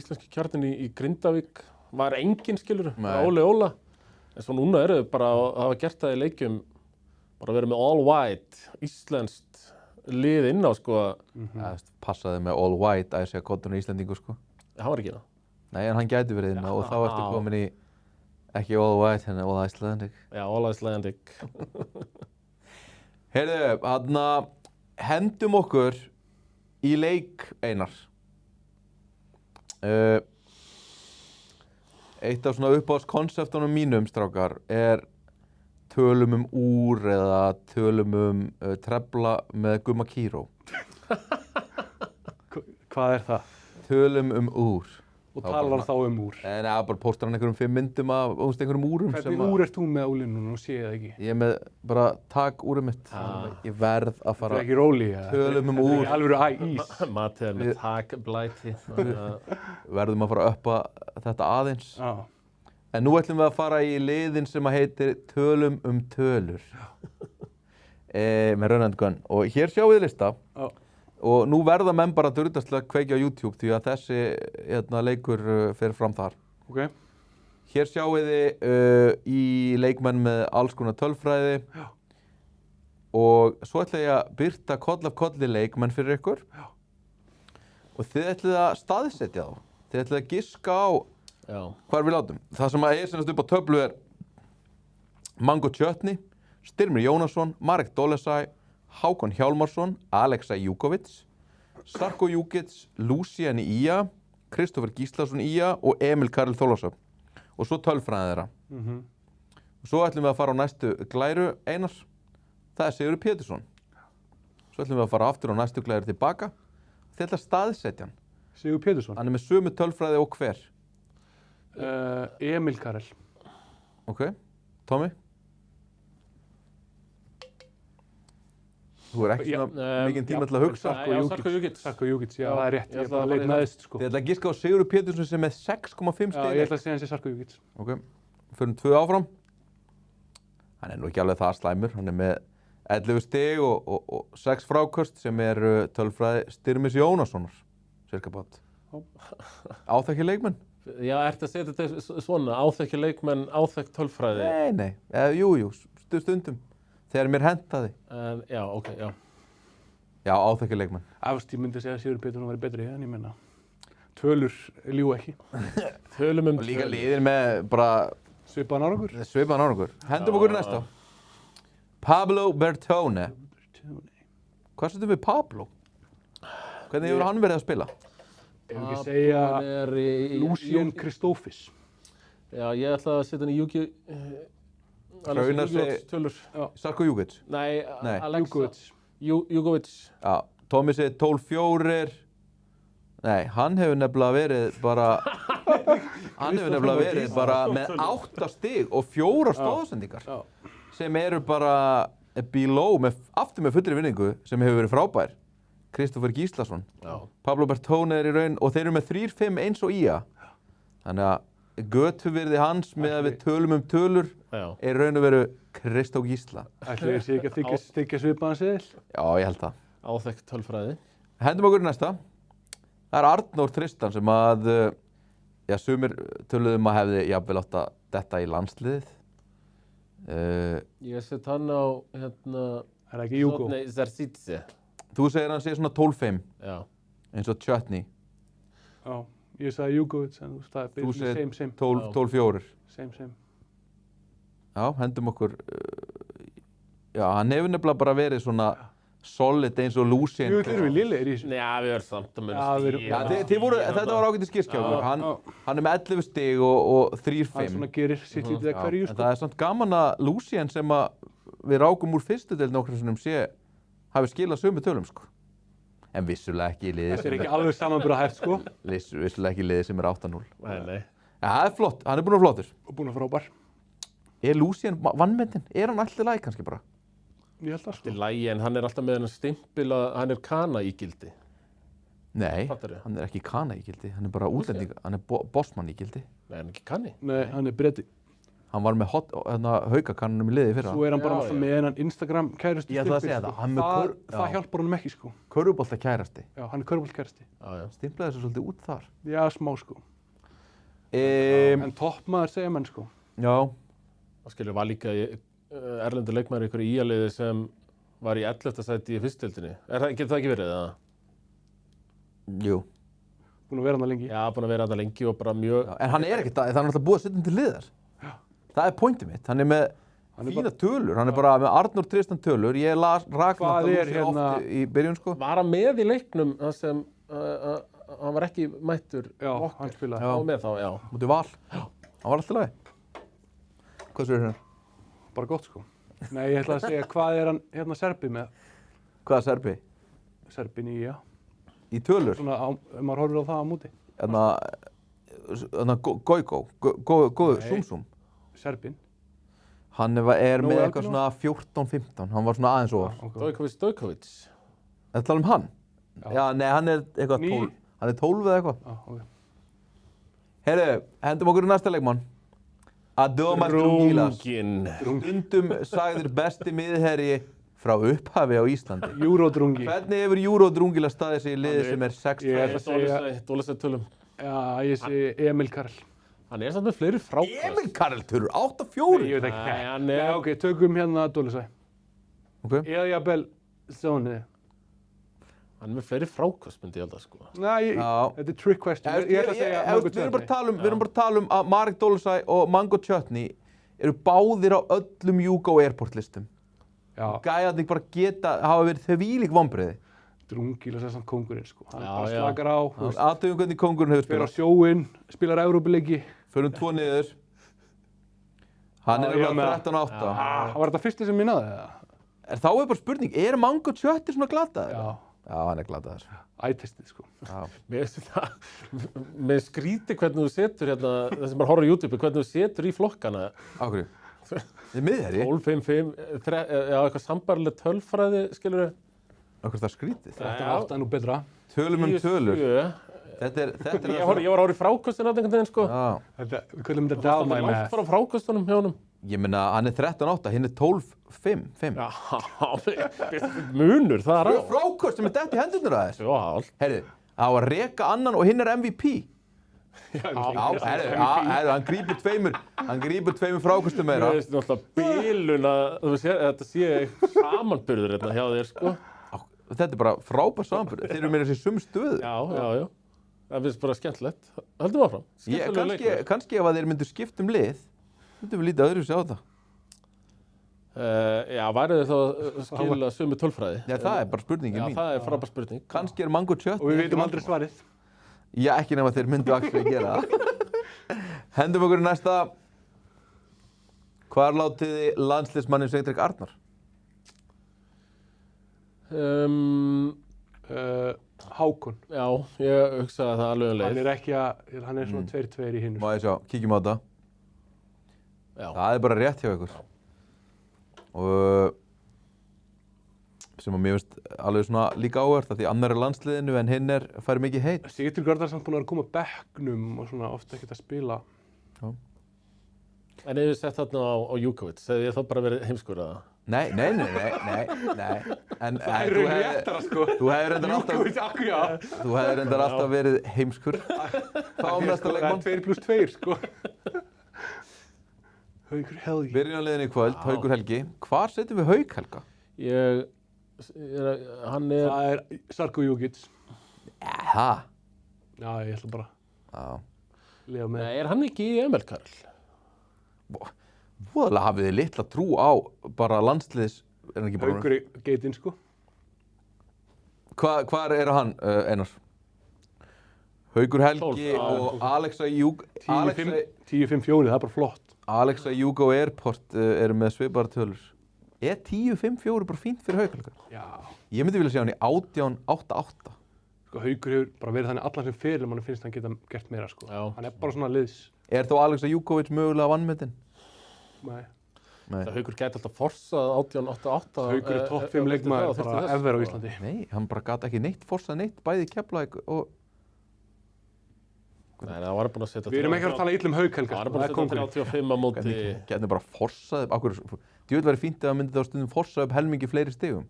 íslenski kjarnin í Grindavík var engin skilur, Óli Óla. En svo núna eru þau bara að hafa gert það í leikjum, bara verið með all white, íslenskt lið inn á, sko. Passaði með all white að ég segja kottunum Íslendingu, sko. Það var ekki það. Nei, en hann gæti verið inn á og þá ertu komin í ekki all white, henni all Icelandic. Já, all Icelandic. Heyrðu, hendum okkur í leik Einar. Eitt af svona uppáhaldskonseptunum mínum, strákar, er tölum úr eða tölum trefla með Gumma Kíró. Hvað er það? Tölum úr. Og talar þá úr. Nei, bara póstar hann einhverjum 5 myndum af einhverjum úrum. Hvernig úr ert þú með Óli núna? Nú sé ég það ekki. Ég er með bara úrið mitt. Ég verð að fara... Þetta er ekki róli, tölum úr. Þetta er alveg ís. Matið er með takblæti. Verðum að fara að uppa þetta aðeins. Já. En nú ætlum við að fara í liðin sem að heitir Tölum tölur. Með Run and Gun. Og hér sjáum við lista. Já. Og nú verða menn bara durðastlega að kveikja á YouTube því að þessi leikur fer fram þar. Ok. Hér sjáum þið í leikmenn með alls konar tölfræði. Já. Og svo ætla ég að birta koll af kolli leikmenn fyrir ykkur. Já. Og þið ætlið að staðsetja þá. Þið ætlið að giska á hvar við látum. Það sem að sennast upp á töflu er Mango Chutney, Styrmir Jónasson, Marek Dolesaj, Hákon Hjálmarsson, Alexa Júkovic, Sarko Júkic, Lucien í IA, Kristoffer Gíslason í IA og Emil Karel Þólasöf. Og svo tölfræðin þeirra. Og svo ætlum við að fara á næstu glæru Einar. Það er Sigurður Pétursson. Svo ætlum við að fara aftur á næstu glæru tilbaka. Þið ætla að staðsetja hann. Sigurður Pétursson. Hann er með sömu tölfræði og hver? Emil Karel. Ok. Tommy? Þú er ekki svona mikinn tíma til að hugsa. Sarko Júkic. Sarko Júkic, já, það er rétt. Ég ætla að leita neðst, sko. Þið ætla að giska á Sigurður Pétursson sem er 6,5 stig. Já, ég ætla að segja hans í Sarko Júkic. Ok. Förum 2 áfram. Hann er nú ekki alveg það slæmur. Hann er með 11 stig og 6 fráköst sem er tölfræði Styrmis Jónassonar. Cirka bát. Áþekki leikmenn? Já, ertu að segja þetta svona? Áþekki leikmenn, áþekk tölfræði? Nei. Jú, stundum. Þegar mér hentaði. Já, ok, já. Já, áþekki leikmenn. Efst, ég myndi að segja að Sigurður Pétursson væri betri, en ég meina, tölur ljú ekki. Tölum Og líka liðir með bara Svipaðan árangur. svipaðan árangur. Hendum okkur í næsta. Pablo Bertone. Hvað setjum við Pablo? Hvernig hefur hann verið að spila? Ef ekki segja Hann er í Lucien Kristófis. Já, ég ætla að setja hann í Júki... Raunar tölur. Sarko Júkic. Nei, Nei. Alexa. Júkovic. Já, Tommy segir 12-4. Nei, hann hefur nefnilega verið bara... hann hefur nefnilega verið bara með 8 stig og 4 stóðsendingar. Sem eru bara below, aftur með fullri vinningu, sem hefur verið frábær. Kristoffer Gíslason. Pablo Bertone er í raun, og þeir eru með 3-5 eins og IA. Þannig að götuvirði hans með að við tölum tölur er raun og veru Kristó Gísla. Ætli sé ekki að þykja svipaðan seðil? Já, ég held það. Áþekk tölfræði. Hendum okkur í næsta. Það er Arnór Tristan sem að, sumir töluðum að hefði jafnvel átt að detta í landsliðið. Ég set hann á, Er það ekki Júko? Nei, Zarsitse. Þú segir hann segir svona 12-5. Já. Eins og Chutney. Já, ég sagði Júkovic, en þú segir same. 12-4. Same. Já, hendum okkur. Já, hann hefur nefnilega bara verið svona solid eins og Lucien. Jú, þeir eru lélegir í þessu. Já, við erum samt að Já, við erum- Já, þetta var ágætis skýrskjáður. Hann er með 11 stig og 3-5. Það svona gerir sitt lítið að hverju, En sko. það er samt gaman að Lucien sem að við rákum úr fyrstu deildinni nokkrum sinnum hafi skilað sömu tölum, sko. En vissulega ekki í liði Þetta er ekki alveg samanburðarhæft, sko. vissulega ekki í liði sem er 8-0. Nei. Ja, það er flott, hann er búinn að vera flottur. Og búin að frábær. Er Lucien vannmetinn? Er hann alltaf læg kannski bara? Ég held það, Til sko. lægi, en hann er alltaf með hennar stimpil að hann er kana í gildi. Nei, Fattarðu? hann er ekki kana í gildi, hann er bara útlending, hann er bossmann í gildi. Nei, hann er ekki kanni. Nei, hann er breyti. Hann var með haukakannunum í liði fyrra. Svo er hann bara Já, alltaf já. með hennan Instagram kærustu Ég ætla að segja stimpil, það, sko. hann með Það já. hjálpar honum ekki, sko. Körfubolta kærasti. Já, hann er körbólt kærasti. Já. Stimplaði þessu svolítið út þar. Já, smá, sko. Um, En toppmaður segja menn, sko. já, Það skilur var líka erlendur leikmaður í ykkur íaliði sem var í 11. sæti í fyrstdeildinni. Getur það ekki verið það? jú. Búin að vera hann lengi. Já, búin að vera þarna lengi og bara mjög... Já, en hann er ekkert það, það er náttúrulega búið að setja hann til liðar. Það er pointið mitt, hann er með fína tölur, hann er bara með Arnór Tristan tölur, ég rak Hvað náttúrulega er hérna- oft í byrjun, sko. Var hann með í leiknum þar sem hann var ekki mættur Já, okkar? hann spilaði. Hann var með þá, já. Mútið Val, hann var alltaf lagi. Hvað sér hérna? Bara gott, sko. Nei, ég ætla að segja, hvað er hann hérna Serbi með? Hvað er Serbi? Serbi nýja. Í tölur? Svona, ef maður horfir á það á múti. Þannig Goigo, góður, Sum. Serbin. Hann er Nói með eitthvað Albino? svona 14-15, hann var svona aðeins ofar. Stojkovic. Er það tala um hann? Já, nei, hann er eitthvað 12, hann er 12 eða eitthvað. Já, ok. Heyrðu, hendum okkur í næsta leikmann. Adomas Drungilas. Drungin. Stundum sagður besti miðherji frá upphafi á Íslandi. Eurodrungi. Hvernig hefur Júró Drungilas staðið sig í liði sem er 6-2? Ég ætla að segja- Dólasætt tölum. Já, ég segi Emil Karl. Hann er samt með fleiri frákast. Emil Karl Törur, Nei, 8-4. ég veit ekki. Nei, hann Nei, er... ok, tökum hérna Dólusæ. Ok. Eða jafnvel Sóni. Hann er með fleiri frákast, myndi ég held að sko. Nei, Já. þetta er trick question. Ég ætla að segja Mango Við erum bara Chutney. að tala um að Marek Dólasæ og Mango Chutney eru báðir á öllum Jugo Airport listum. Já, Gæjarnir bara hafa verið þvílík vonbrigði. Drungilas er samt kóngurinn, sko. Hann Já, bara já. slakar á, þú veist, Aðtöfum hvernig kóngurinn hefur fer á spilað. sjóinn, spilar Evrópuleiki. Förum 2 niður. Hann Já, er ég bara með. 13-8. Var þetta fyrsti sem ég náði, eða? Þá er bara spurning, er Mango Chutney svona glataður? Já, Já, hann er glataður. ætestið, sko. Já. Mér finnst þetta, með skríti hvernig þú setur hérna, það sem bara horfður á YouTube, hvernig þú setur í flokkana. Á hverju? Þið er miðherji? 12-5-5, já, eitthvað sambarleg tölfræði, skilur við. Á hverju það skrítið? Þetta er átt nú betra. Tölum um tölur. 10-7. Þetta er Ég var árið frákostin að einhvern veginn, sko. Já. Við kallum þetta Það down er my langt math. frá frákostunum hjá honum. Ég meina, hann er 13-8, hinn er 12-5. Já, munur, það er á. Frákost sem er dætt í hendurnar að þess. Já, Herri, á að reka annan og hinn er MVP. Já, herri, hann grípur tveimur frákostum meira. Mér finnst náttúrulega bílun að þetta sé samanburður hérna hjá þér, sko. Þetta er bara frábær samanburður. Þeir eru meira þessi sum stöðu. Já. Það finnst bara skemmtilegt. Höldum áfram. Skemmtilegur leikur. Kannski ef að þeir myndu skipt um lið, myndum við lítið öðru sér á þetta. Já, værið þið þá að skila sömu tölfræði? Já, það er bara spurningin Já, mín. það er frábær spurning. Kannski er Mango Chutney. Og við veitum aldrei svarið. Já, ekki nema þeir myndu actually gera það. Hendum okkur í næsta. Hvar látið þið landsliðsmanninn Sveinrik Arnar? Hákon. Já, ég hugsaði það alveg um Hann leið. er ekki að, hann er svona 2-2 í hinu. Má ég sjá, kíkjum á þetta. Já. Það er bara rétt hjá ykkur. Og sem að mér finnst alveg svona líka áhvert að því annar er landsliðinu en hinn fær mikið heit. Sigurður Garðar samt búin að vera að koma á bekknum og svona ofta ekkert að spila. En ef við sett þarna á Jukovic, hefði ég þá bara verið heimskur að það? Nei. En eru réttara, sko. Þú hefur reyndar alltaf verið heimskur. Fáum næsta leikmann. Það er 2+2, sko. Haukur Helgi. Byrjunarliðin í kvöld, Haukur Helgi. Hvar setjum við Hauk Helga? Hann er... Það er Sarko Júkic. Það? Já, ég ætla bara Já. að lifa með. Er hann ekki í Emil Karl? Voðalega hafið þið litla trú á bara landsliðs... Er hann ekki bara... Haukur er geitinn, sko. Hvar er hann, Einar? Haukur Helgi 12, og Alexa 10-5-4, það er bara flott. Alexa Hugo Airport eru með svipaðar tölur. Er 10-5-4 bara fínt fyrir Hauk Helga? Já. Ég myndi vilja sjá hann í 18-8-8. Sko, Haukur hefur bara verið þannig allan sem fyrir mann finnst hann geta gert meira, sko. Já. Hann er bara svona liðs. Er þá Alexa Jugovic mögulega vannmetinn? Nei. Það Haukur gæti alltaf forsað 18-8-8. Haukur er topp 5 leikmaður bara ever á Íslandi. Nei, hann bara gat ekki neitt forsað neitt, bæði Keflavík og... Nei, það var búin að setja... Við erum ekki að tala illa Hauk Helga. Það var búin að setja 35 á móti... Gæti bara forsað upp, djúvel væri fínt ef það myndi þá stundum forsað upp helmingi fleiri stigum.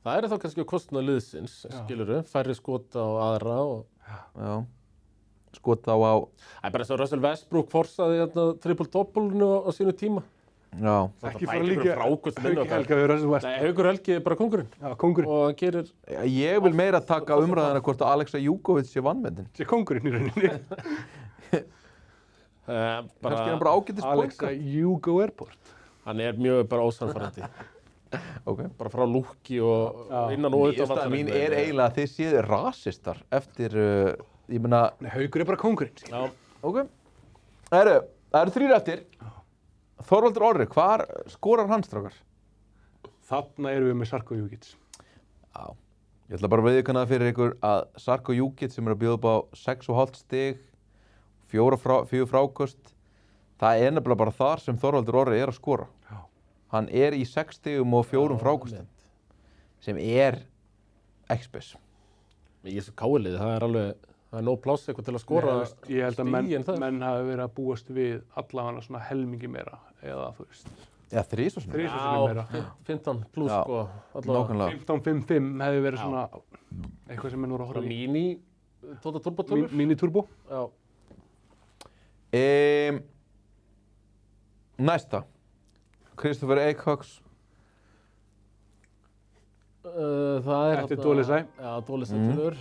Það er þá kannski kostnað liðsins, skilurðu, færri skot á aðra og... Já, skot á... Það er bara eins og Russell Westbrook forsaði triple-double á sínu tíma. Já. Ekki fara líka Hauk Helga við Russell Westbrook. Nei, Haukur Helgi er bara kongurinn. Já, kongurinn. Og hann gerir... Ég vil meira taka umræðina hvort að Alexa Jugovic sé vannmetinn. Sé kongurinn í rauninni. Kannski er hann bara ágætis Alexa Hugo Airport. Hann er mjög bara ósannfærandi. Okay. Bara frá lúki og innan og utan. Mín mín er eiginlega að þið séu rasistar eftir, ég meina... Nei, Haukur er bara kongurinn. Já. Ok. Það eru 3 eftir. Þorvaldur Orri, hvar skorar hann, strákar? Þarna erum við með Sarko Jukic. Já. Ég ætla bara að viðurkenna það fyrir ykkur að Sarko Jukic sem er að bjóða upp á 6,5 stig, 4 fráköst, það er nefnilega bara þar sem Þorvaldur Orri er að skora. Já. Hann er í 6 stigum og 4 fráköstum, sem er expes. Í þessu káliði, það er alveg, það er nóg pláss eitthvað til að skora Ég held að stigin þar. menn hafi verið að búast við allavega svona helmingi meira, eða þú veist. Já, 3 svo svona. 3 sinnum meira. 15 pluss Já. sko, allavega. Nákvæmlega. 15-5-5 hefði verið svona eitthvað sem menn voru að horfa í. Mini, Tóta Turbo-tölur. Mini turbo. Já. Næsta. Kristoffer Eikhögs. Það er... Eftir Dólisæ. Já, Dólisæ tölur.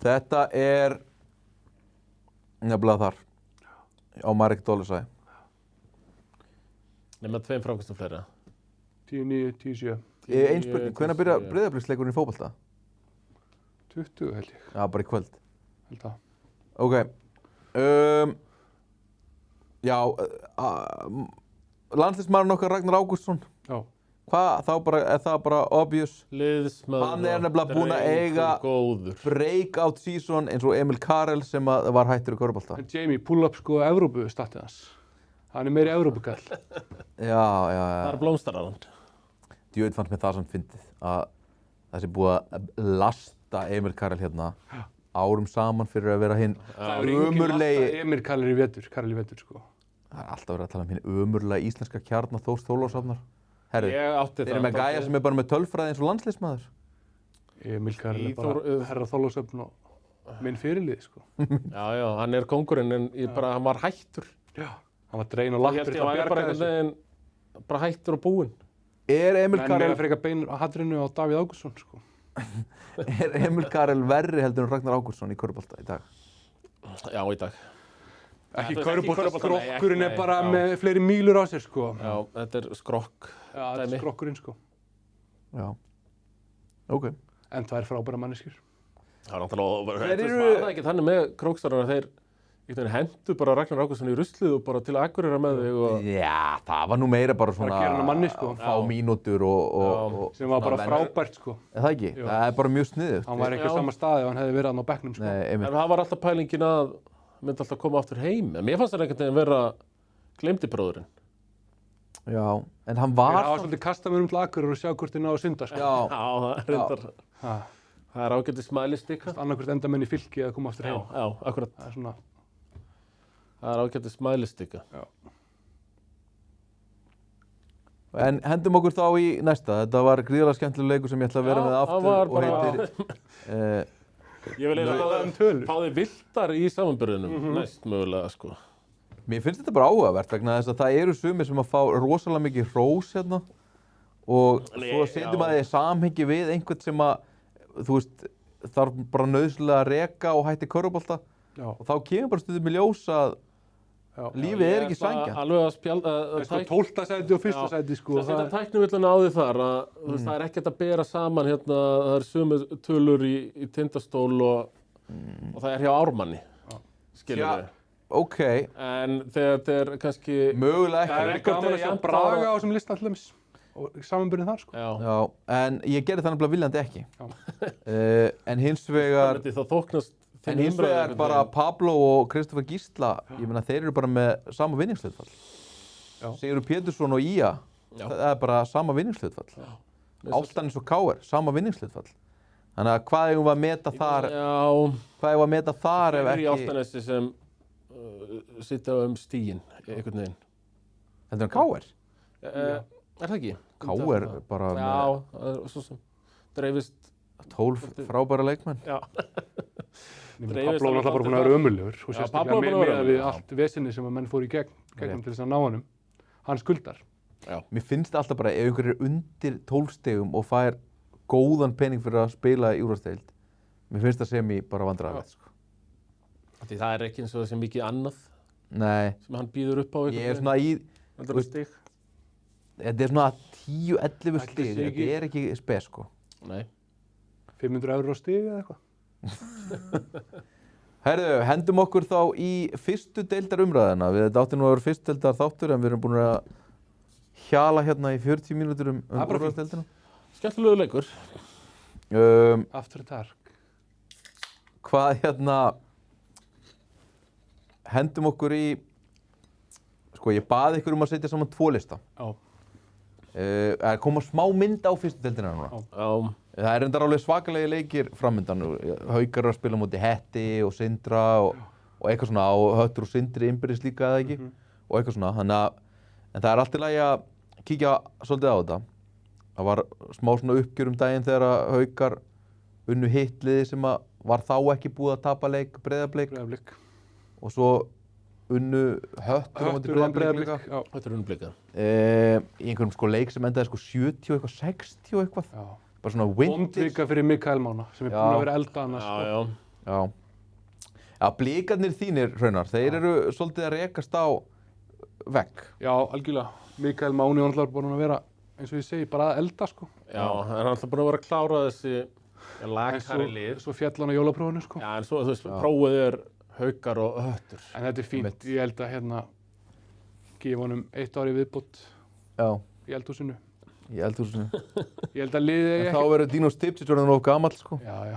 Þetta er nefnilega þar. Á Marek Dólisæ. Nefna 2 frákvæmstum fleira. 10-9, 10-7. Ein spurning, hvenær byrja Breiðabliksleikurinn í fótbolta? 20 held ég. Já, bara í kvöld. Held að. Ok. Já, landsliðsmaðurinn okkar Ragnar Ágústsson. Já. Er það bara obvious? Liðsmaður. Hann er nefnilega búinn að eiga breakout season eins og Emil Karel sem var hættur í körfubolta. En Jamie, pull up sko Evrópu statið hans. Hann er meiri Evrópukall. Já. Það er blómstarar hann. Djöfull fannst mér það samt fyndið að það sé búið að lasta Emil Karel hérna árum saman fyrir að vera hinn ömurlegi... Emil Karel í vetur sko. Það er alltaf verið að tala um hinn ömurlega íslenska kjarna Þórs Þórlákshafnar. Herru, þeir eru með gæja sem er bara með tölfræði eins og landsliðsmaður. Emil Karel er bara herra Þórlákshafn og minn fyrirlið sko. Já, hann er kóngurinn en hann var hættur. Já, hann var dreginn og lappir til að bjarga þessu. Bara hættur og búinn. Er Emil Karel... Menn með að freka bein á hatrinu á Davíð Ágústsson sko. Er Emil Karel verri heldur en Ragnar Ágústsson í körfubolta í dag? Já, í dag. Ekki körfubolta, skrokkurinn er bara með fleiri mílur á sér sko. Já, þetta er skrokk. Já, þetta er skrokkurinn sko. Já. Ok. En það er frábæra manneskjur. Það er náttúrulega ekki þannig með krókstarar að þeir hendu bara Ragnar Ágústsson í ruslið og bara til að Akureyra með þig og... Já, það var nú meira bara svona... Bara gera hann manni sko. Fá mínútur og... Sem var bara frábært sko. Það ekki? Jú. Það er bara mjög sniðugt. Hann var ekki á sama staði ef hann hefði verið hann á bekknum sko. Nei, einmitt. En það var alltaf pælingin að myndi alltaf koma aftur heim. En mér fannst það einhvern veginn vera gleymdi bróðurinn. Já, en hann var... Það var svolítið kasta mér til Akureyra og sjá hvort þið náðu að synda sko. Já, það er ágætið smælistika. Annarkvort enda menn í fylki eða koma aftur heim. Já, akkurat. Það er svona... Það er ágætið smælistika. Já. En hendum okkur þá í næsta. Þetta var gríðarlega skemmtileg leikur sem ég ætla að vera með aftur og heitir... Ég vil eiginlega fá þig vildar í samanburðinum næst mögulega sko. Mér finnst þetta bara áhugavert vegna þess að það eru sumir sem að fá rosalega mikið hrós hérna og svo setjum að þið í samhengi við einhvern sem að, þú veist, þarf bara nauðsynlega að reka og hætti körfubolta og þá kemur bara stundum í ljós að Já. Lífið er ekki sanngjarnt. Alveg að spjálda... Sko 12. sæti og 1. sæti sko. Það setja tæknivilluna á því þar að það er ekkert að bera saman hérna, það er sömu tölur í Tindastól og það er hjá Ármanni, skilur við. Ok. En þegar þetta er kannski... Mögulega Það er ekki. gaman að sjá Braga á þessum lista allum og samanbyrðin þar sko. Já, en ég gerði það nefnilega viljandi ekki. En hins vegar... Það þóknast... En hins vegar bara Pablo og Kristoffer Gísla, ég meina þeir eru bara með sama vinningshlutfall. Sigurður Pétursson og Ía, það er bara sama vinningshlutfall. Álftanes og KR, sama vinningshlutfall. Þannig að hvað eigum við að meta þar? Hvað eigum við að meta þar ef ekki? Það er í ekki... Álftanesi sem sitja stíginn, einhvern veginn. Þetta er KR? Er það ekki? KR bara með... Já, það er svo sem dreifist... 12 frábæra leikmenn. Já. Pablo er náttúrulega bara búin að vera ömurlegur og sérstaklega með við allt vesinni sem að menn fór í gegnum til þess að ná honum. Hann skuldar. Já. Mér finnst það alltaf bara ef einhver er undir 12 stigum og fær góðan pening fyrir að spila í úrvalsdeild, mér finnst það sem ég bara vandræðilegt sko. Því það er ekki eins og þessi mikið annað. Nei. Sem hann býður upp á einhvern veginn. Ég er svona í... stig. Þetta er svona 10-11 stig, þetta er ekki spes sko. Nei. 500 € á stig eða eitthvað. Herðu, hendum okkur þá í fyrstu deildarumræðina. Þetta átti nú að vera fyrstu deildar þáttur en við erum búin að hjala hérna í 40 mínútur úrvalsdeildina. Skemmtilegu leikur. After dark. Hvað hérna, hendum okkur í, sko ég baði ykkur að setja saman 2 lista. Já. Koma smá mynd á fyrstu deildina núna. Já. Það er reyndar alveg svakalegi leikir framundan. Haukar eru að spila móti Hetti og Sindra og eitthvað svona, og Höttur og Sindri innbyrðis líka eða ekki, og eitthvað svona. Þannig að, en það er allt í lagi að kíkja svolítið á þetta. Það var smá svona uppgjör daginn þegar Haukar unnu hitliði sem að var þá ekki búið að tapa leik, Breiðablik. Og svo unnu Höttur á móti Breiðablik. Höttur unnu Blika. Í einhverjum sko leik sem endaði sko 70 og eitthvað, 60 og eitthvað. Já. Bara svona vintage. Vondvika fyrir Mikael Mána sem er búin að vera elda annars sko. Já, Blikarnir þínir, Hraunar, þeir eru svolítið að rekast á vegg. Já, algjörlega. Mikael Máni var alltaf búin að vera, eins og ég segi, bara að elda sko. Já, hann er alltaf búin að vera að klára þessi lagkari lið. Svo fjall hann á jólaprófinu sko. Já, en svo, þú veist, prófið er Haukar og Höttur. En þetta er fínt. Ég held að hérna gefa honum 1 ár í viðbót í eldhúsinu. Í eldhúsinu. Ég held að liðið ekki... En þá verður Dino Stipčić orðinn of gamall sko. Já.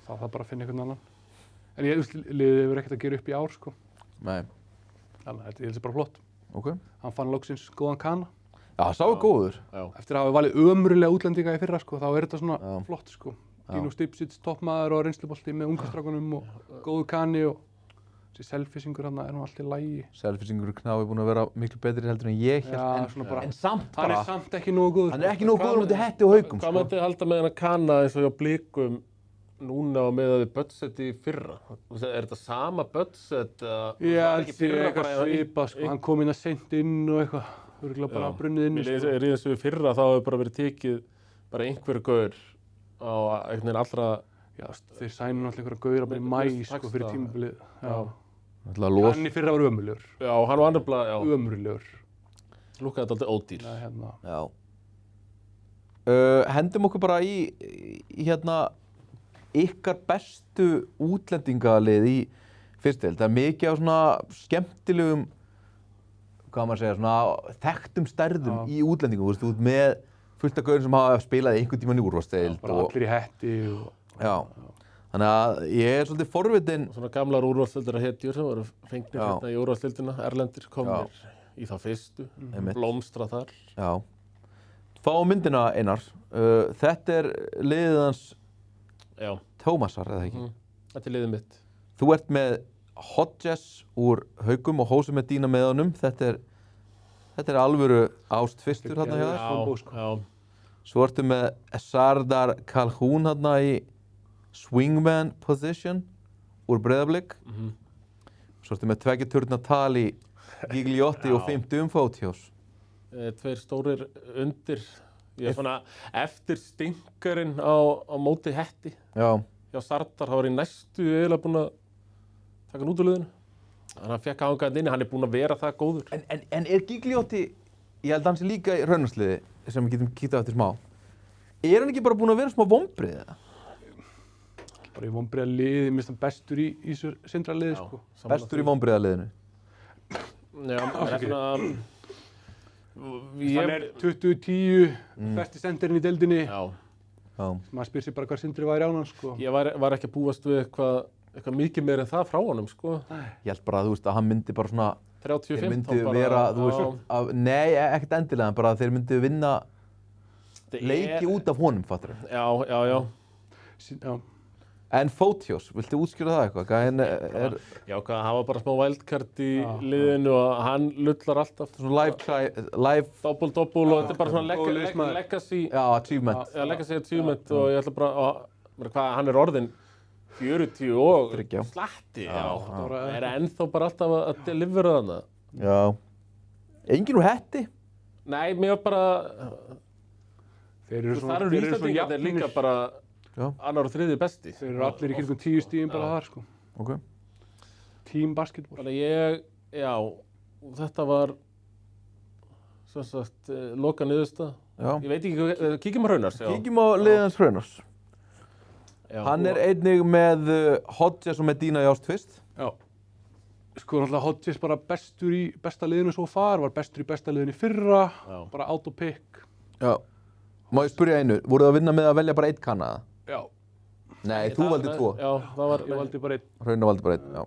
Þá þarf bara að finna einhvern annan. En ég veist, liðið hefur ekkert að gera upp í ár sko. Nei. Þannig að þetta er bara flott. Ok. Hann fann loksins góðan kana. Já, sá er góður. Já. Eftir að hafa valið ömurlega útlendinga í fyrra sko, þá er þetta svona flott sko. Dino Stipčić, toppmaður og reynslubolti með ungastrákunum og góðu kani og þessi selfisingur hann er nú alltaf í lagi. Selfisingur Knáði búin að vera miklu betri heldur en ég hélt, en samt bara. Hann er samt ekki nógu góður. Hann er ekki nógu góður út í Hetti og Haukum. Hvað myndi halda með hann kana eins og hjá Blikum núna og með að við budgeti í fyrra? Er þetta sama budget? Já, þetta er eitthvað svipað sko. Hann kom inn að seint inn og eitthvað. Örugglega bara brunnið inn. Er í þessu fyrra þá hefur bara verið tekið bara einhverju gaur á einhvern veginn allra... Já, þeir sænu náttúrulega einhverja gaura bara í maí sko fyrir tímabilið. Já. Hann í fyrra var ömurlegur. Já, hann var nefnilega, já. Ömurlegur. Lúkkaði þetta alltaf ódýr. Já, hérna. Já. Hendum okkur bara í hérna ykkar bestu útlendingalið í fyrstdeild. Það er mikið á svona skemmtilegum, hvað maður segja, svona þekktum stærðum í útlendingum. Þú veist, þú ert með fullt af gaurum sem hafa spilað einhvern tímann í úrvalsdeild. Bara allir í Hetti og... Já. Þannig að ég er svolítið forvitinn. Svona gamlar úrvalsdeildar hetjur sem voru fengnir hérna í úrvalsdeildina, erlendir komnir í þá fyrstu, blómstra þar. Já. Fá myndina Einar. Þetta er liðið hans Tómasar, eða ekki? Þetta er liðið mitt. Þú ert með Hodges úr Haukum og Hósi með Dína með honum. Þetta er alvöru ást fyrstur hérna hjá þér. Já. Svo ertu með Sardar Calhoun hérna í swingman position úr Breiðablik. Svo ertu með tveggjaturna Tali, Gigliotti og 50 Fótjós. 2 stórir undir. Ég er svona eftir stinkarinn á móti Hetti. Já. Hjá Sardar, þá var ég næstu eiginlega búinn að taka hann út úr liðinu. Hann fekk að hanga þetta inni, hann búinn að vera það góður. En Gigliotti, ég held að hann sé líka í raunarsliði, sem við getum kíkt á eftir smá. Hann ekki bara búinn að vera smá vonbrigði eða? Bara í vonbrigðaliði, mér finnst hann bestur í þessu Sindra-liði, sko. Bestur í vonbrigðaliðinu. Já, það er svona... Hann er 20-10, besti sendirinn í deildinni. Já. Maður spyr sér bara hvað Sindri væri án hann, sko. Ég var ekki að búast við eitthvað mikið meira en það frá honum, sko. Ég held bara að, þú veist, að hann myndi bara svona... 35 þeir myndi vera, þú veist, nei, ekkert endilega, en bara þeir myndi vinna leiki út af honum, fattur þau? Já. En Fótiós, viltu útskýra það eitthvað? Gæinn Já, hann var bara smá wildcard í liðinu og hann lullar alltaf. Svona live... Double og þetta er bara svona legacy... Já, achievement. Já, legacy achievement og ég ætla bara, hann er orðinn 40 og slatti. Já, er ennþá bara alltaf að delivera þarna. Já. Enginn úr Hetti? Nei, mér var bara... Þeir eru Íslandingarnir líka bara... annar og þriðji besti. Þeir eru allir í kringum 10 stigum bara þar, sko. Ok. Team basketball. Þannig þetta var sem sagt loka niðurstaða. Já. Ég veit ekki, kíkjum á Hraunars. Kíkjum á liðans Hraunars. Hann er einnig með Hodges og Medina í ást fyrst. Já. Sko, náttúrulega Hodges bara bestur í besta liðinu svo far, var bestur í besta liðinu í fyrra, bara auto-pick. Já. Má ég spyrja einu, voruð það að vinna með að velja bara einn kannaða? Já. Nei, þú valdi 2. Já, ég valdi bara 1. Hraunar valdi bara 1, já.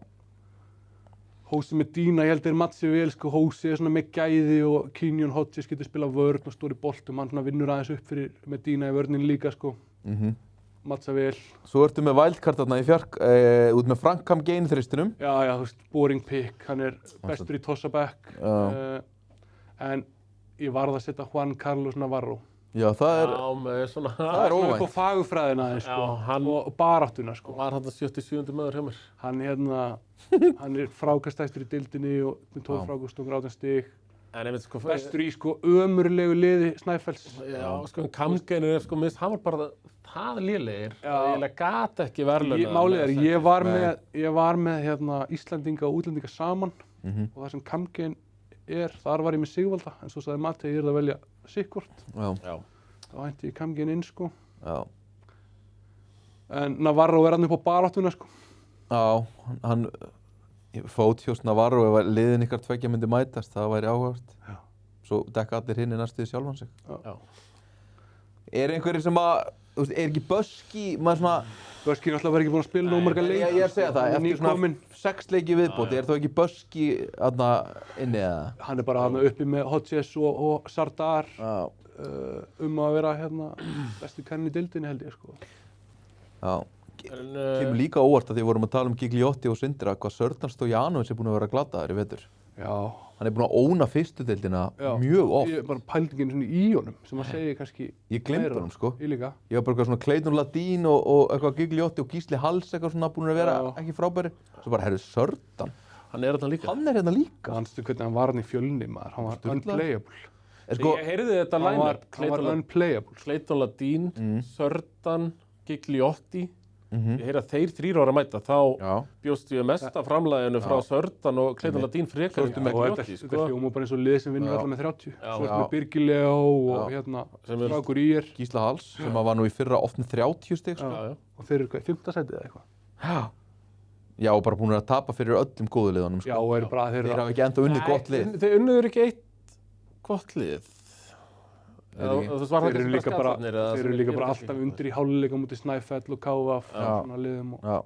Hósi Medina, ég held match sig vel, sko, Hósi er svona með gæði og Kenyon Hodges getur spilað vörn og stór í boltum, hann svona vinnur aðeins upp fyrir Medina í vörnin líka, sko. Matcha vel. Svo ertu með wildcard þarna í út með Frank Kamgein þristinum. Já, þú veist, boring pick, hann er bestur í tossa-back. En ég varð að setja Juan Carlos Navarro. Já, það er óvænt. Upp á fagurfræðina aðeins, sko, og baráttuna, sko. Var hann 77. maður hjá mér. Hann er frákastæstur í deildinni og með 12 frákast og 18 stig. Bestur í, sko, ömurlegu liði Snæfells. Já, sko, Kamgein er, sko, hann var bara það lélegir. Ég gat ekki verðlauna. Málið er, ég var með Íslendinga og útlendinga saman og það sem Kamgein þar var ég með Sigvalda, en svo sagði Matti að ég að velja sikkvort. Já. Þá hætti ég Kamgein inn, sko. Já. En Navarro er hann upp á baráttuna, sko. Já, hann Fótiós Navarro, ef liðin ykkar tveggja myndi mætast, það væri áhugavert. Já. Svo dekka allir hinn í næstuði sjálfan sig. Já. Einhverjir sem að, þú veist, ekki Böski, maður svona... Böski er alltaf verið ekki búinn að spila nóg marga leiki. Ég segja það, eftir svona 6 leiki viðbóti, þó ekki Böski þarna inni eða? Hann er bara þarna uppi með Hodges og Sardar að vera bestu kannin í deildinni, held ég, sko. Já. Kemur líka óvart að því við vorum að tala um Gigliotti og Sindra, hvað Sördan Stojanovic er búinn að vera glataður í vetur. Já. Hann er búinn að óna fyrstu deildina mjög oft. Ég bara pældi ekki svona í honum, sem að segja kannski... Ég gleymdi honum, sko. Ég líka. Ég var bara eitthvað svona Clayton Ladín og eitthvað Gigliotti og Gísli Hals eitthvað svona búinn að vera ekki frábæri. Svo bara, herru, Sördan. Hann er hérna líka. Hann er hérna líka. Manstu hvernig hann var hann í Fjölni, maður. Hann var unplayable. Ég heyrði þetta line-up. Hann var unplayable. Clayton Ladín, Sördan, Gigliotti. Ég heyri að þeir 3 ára mæta, þá bjóst ég mesta framlaginu frá Sördan og Clayton Ladín frekar með Gigliotti. Þetta hljóma bara eins og lið sem vinnur alla með 30. Svo ertu með Birgileo og Strákur Ír. Gísla Hals, sem var nú í fyrra oft með 30 stig, sko. Og þeir eru hvað, í 5. sætið eða eitthvað? Já, og bara búin að tapa fyrir öllum góðu liðunum, sko. Já, og eru bara þeir hafa ekki enda unnið gott lið. Þeir unnuður ekki eitt gott lið. Þeir eru líka bara alltaf undir í háluleika mútið Snæfell og KVF og svona liðum. Já.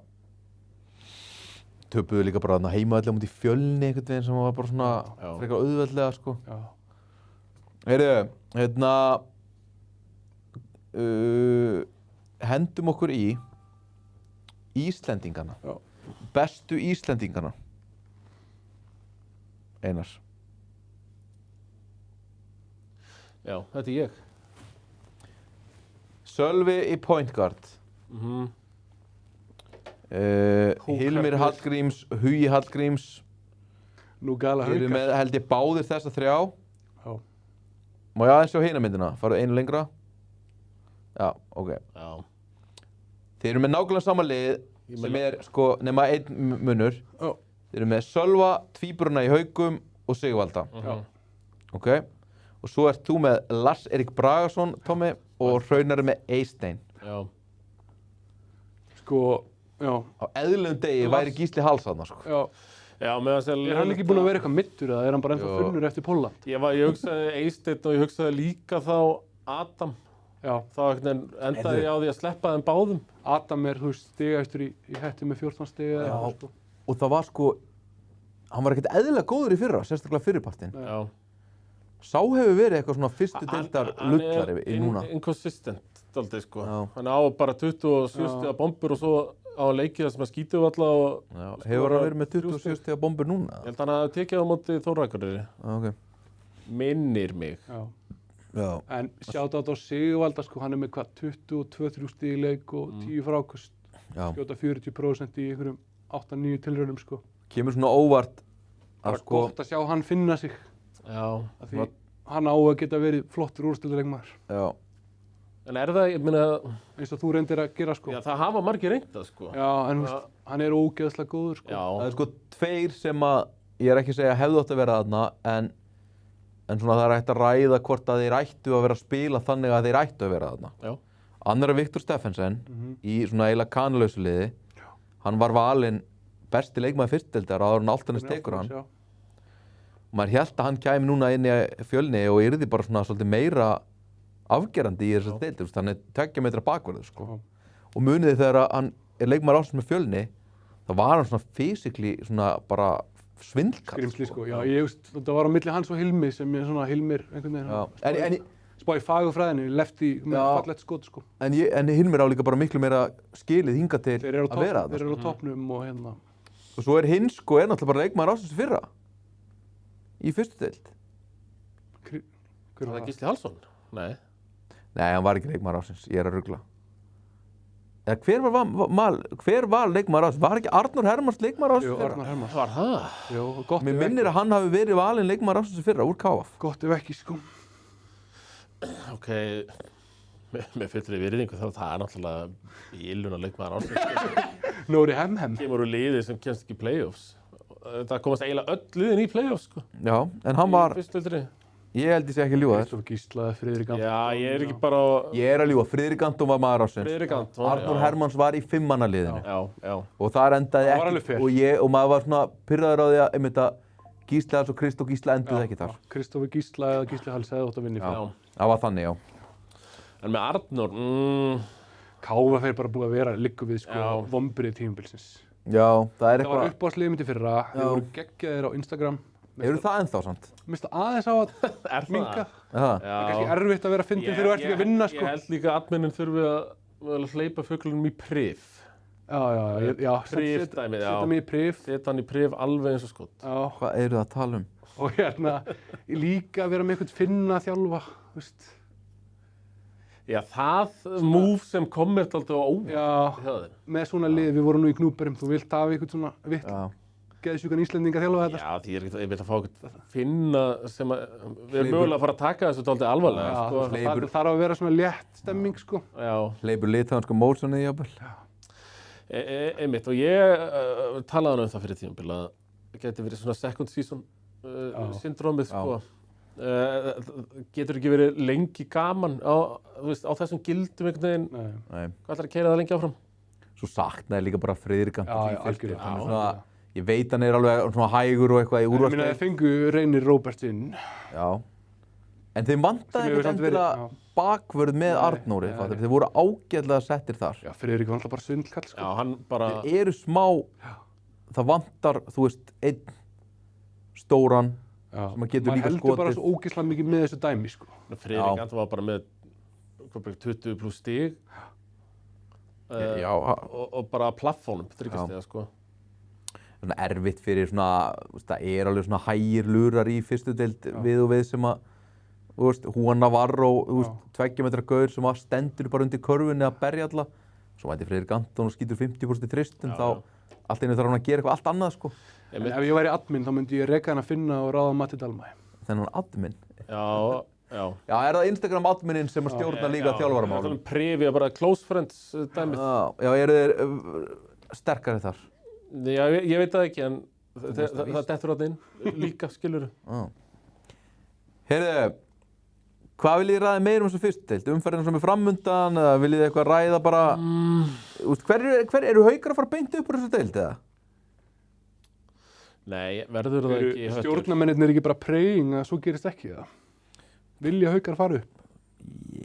Töpuðu líka bara heimavelli á mútið Fjölni einhvern veginn sem var bara svona frekar auðveldlega, sko. Já. Heyrðu, hendum okkur í Íslendingana. Já. Bestu Íslendingana. Einar. Já, þetta er ég. Sölvi í point guard. Hilmir Hallgríms, Hugi Hallgríms. Nugala Haukar. Þeir eru með, held ég, báðir þessa 3. Já. Má ég aðeins sjá hina myndina? Farðu einu lengra? Já, ok. Já. Þeir eru með nákvæmlega sama lið sem er, sko, nema einn munur. Já. Þeir eru með Sölva, Tvíburana í Haukum og Sigvalda. Ok? Og svo ert þú með Lars Erik Bragason, Tommi, og Hraunar með Eystein. Já. Sko, já. Á eðlilegum degi væri Gísli Hals þarna, sko. Já. Já, með að segja... Er hann ekki búinn að vera eitthvað middur eða er hann bara ennþá fullur eftir Pólland? Ég hugsaði Eysteinn og ég hugsaði líka þá Adam. Já. Þá endaði ég á því að sleppa þeim báðum. Adam er, þú veist, stigaðistur í hætti með 14 stiga eða eitthvað, sko. Og það var sko, hann var ekkert eðlilega góður í fyrra, sérstaklega fyrripartinn. Já. Sá hefur verið eitthvað svona fyrstu deildar lullari í núna. Hann er inconsistent, daldið, sko. Já. Hann á bara 27 stiga bombur og svo á leikið það sem að skýtu alla og... Já, hefur hann verið með 27 stiga bombur núna? Ég held hann að tekið á móti Þór-Akureyri. Ok. Minnir mig. Já. Já. En shoutout á Sigvalda, sko, hann er með hvað, 22-23 stig í leik og 10 frákast. Já. Skjóta 40% í einhverjum 8-9 tilraunum, sko. Kemur svona óvart Bara að sko... gott að sjá hann finna sig. Já. Af því hann á að geta verið flottur úrslitaleikmaður. Já. En er það, ég meina... Eins og þú reyndir að gera, sko. Já, það hafa margir reynt það, sko. Já, en þú veist, hann er ógeðslega góður, sko. Já. Það er sko tveir sem að, ég er ekki að segja hefðu átt að vera þarna, en svona það er hægt að ræða hvort að þeir ættu að vera að spila þannig að þeir ættu að vera þarna. Já. Annar er Viktor Steffensen í svona eiginlega kanalausu liði. Hann var valinn besti leikmaður fyrstdeildar áður en Álftanes tekur hann. Já. Og maður hélt að hann kæmi núna inn í Fjölni og yrði bara svona svolítið meira afgerandi í þessar deildir. Hann er 2 metra bakvörður, sko. Og munið þegar hann er leikmaður ársins með Fjölni, þá var hann svona physically svona bara svindlkall. Skrimsli, sko. Já, ég veist, þetta var á milli hans og Hilmi sem er svona Hilmir einhvern veginn. Spá í fagurfræðinni, lefti með fallegt skot, sko. En Hilmir á líka bara miklu meira skilið hingað til Þeir eru að vera þarna. Þeir eru á toppnum og hérna. Og svo er hinn, sko, er náttúrulega bara leikmaður ársins fyrra. Í fyrstu deild. Hver Var það Gísli Hallsson? Nei. Nei, hann var ekki leikmaður ársins, ég er að rugla. Eða hver var leikmaður ársins? Var ekki Arnór Hermanns leikmaður ársins Jú, fyrra? Arnar Hermanns. Var það? Jú, gott Mér ef minnir ekki. að hann hafi verið valinn leikmaður ársins fyrra úr KF. Gott ef ekki, sko. Ok, með fullri virðingu þá það er náttúrulega bílun að leikmaður ársins. Nóri Hemhem. Kemur úr liði sem kemst ekki í play-offs. Það komast eiginlega öll liðin í play-offs, sko. Já, en hann var, Í fyrstu deildinni. ég held ég sé ekki að ljúga þér. Kristof Gísla, Friðrik Anton. Já, ég er ekki bara á... Ég er að ljúga, Friðrik Anton var maður ársins. Friðrik Anton, Arnór já. Hermanns var í 5-manna liðinu. Já. Og þar endaði Það var alveg ekki, fair. og maður var svona pyrraður á því að, einmitt að Gísli Hals og Kristóf Gísla enduðu ekki þar. Kristof Gísla eða Gísli Hals hefði átt að vinna í fyrir. Já. Það var þannig, já. En með Arnór, KF er bara búið að vera liggu við, sko, Já. vombrið tímabilsins. Já, það er Það var eitthvað, uppáhaldsliðið mitt í fyrra. Þeir voru geggjaðir á Instagram. eru það ennþá samt? Mér finnst það aðeins á að er það? minnka. Það? Það er kannski erfitt að vera að fyndin þegar þú ert ekki að vinna, sko. Ég held líka að adminin þurfi að hleypa fuglunum í prif. Já. Prif-dæmið, já. Setja mig í prif. Setja hann í prif alveg eins og skot. Já. Hvað eru það að tala um? Og hérna, líka vera með einhvern finna þjálfa, þú veist. Já, það move sem kom mér alltaf á óvart. Já, með svona lið, við vorum nú í Gnúberum, þú vilt hafa einhvern svona vitt, geðsjúkan Íslendinga þjálfa þetta. Já, því ég vil að fá eitthvað finna sem að, við erum mögulega að fara að taka þessu dálítið alvarlega, Já, sko. það þarf að vera svona létt stemming, sko. Já. Hleypur litánsku mótsonið, jafnvel? Einmitt, og ég talaði um það fyrir tímabil að það geti verið svona second season syndrómið, sko. Getur ekki verið lengi gaman á þessum gildum einhvern veginn. Nei. Hvað ætlar að keyra það lengi áfram? Svo saknaði líka bara Friðrik Anton. Já, algjörlega. Svona, ég veit hann er alveg svona hægur og eitthvað í Ég meina, úrvarsleik. þeir fengu Reynir Róberts inn. Já. En þeim vantaði Sem hefur ekkert samt verið- endilega bakvörð með Arnóri. Þeir voru ágætlega settir þar. Já, Friðrik var alltaf bara svindlkall, sko. Já, hann bara... Þeir eru smá, það vantar, þú veist, einn stóran sem að getur líka Maður heldur bara skotið. svo ógeðslega mikið með þessu dæmi, sko. Friðrik Anton var bara með 20 pluss stig Já, og bara plaffónum, þryggjastega, sko. svona erfitt fyrir svona, þú veist, það er alveg svona hægir lurar í fyrstu deild við og við sem að, þú veist, Juan Navarro, þú veist, 2 metra gaur sem að stendur bara undir körfunni að berja alla. Svo mæti Friðrik Anton og skýtur 50% í þristum, þá allt einu þarf hann að gera eitthvað allt annað, sko. En ef ég væri admin, þá myndi ég reka hann að finna og ráða Matti Dalmæ. Þennan admin. Já. Já, er það Instagram adminin sem að stjórna líka þjálfaramálum? Já, prefið bara close friends dæmið. Já, eru þeir sterkari þar? Já, ég veit það ekki, en það dettur þarna inn líka, skilurðu. Heyrðu, hvað viljið þið ræða meira þessa fyrstu deild? Umferðina sem framundan, eða viljið þið eitthvað ræða bara... Hver eru Haukar að fara beint upp úr þessu deild, eða? Nei, verður það ekki Höttur. Stjórnarmennirnir er ekki bara praying að svo gerist ekki það. Vilja Haukar fara upp?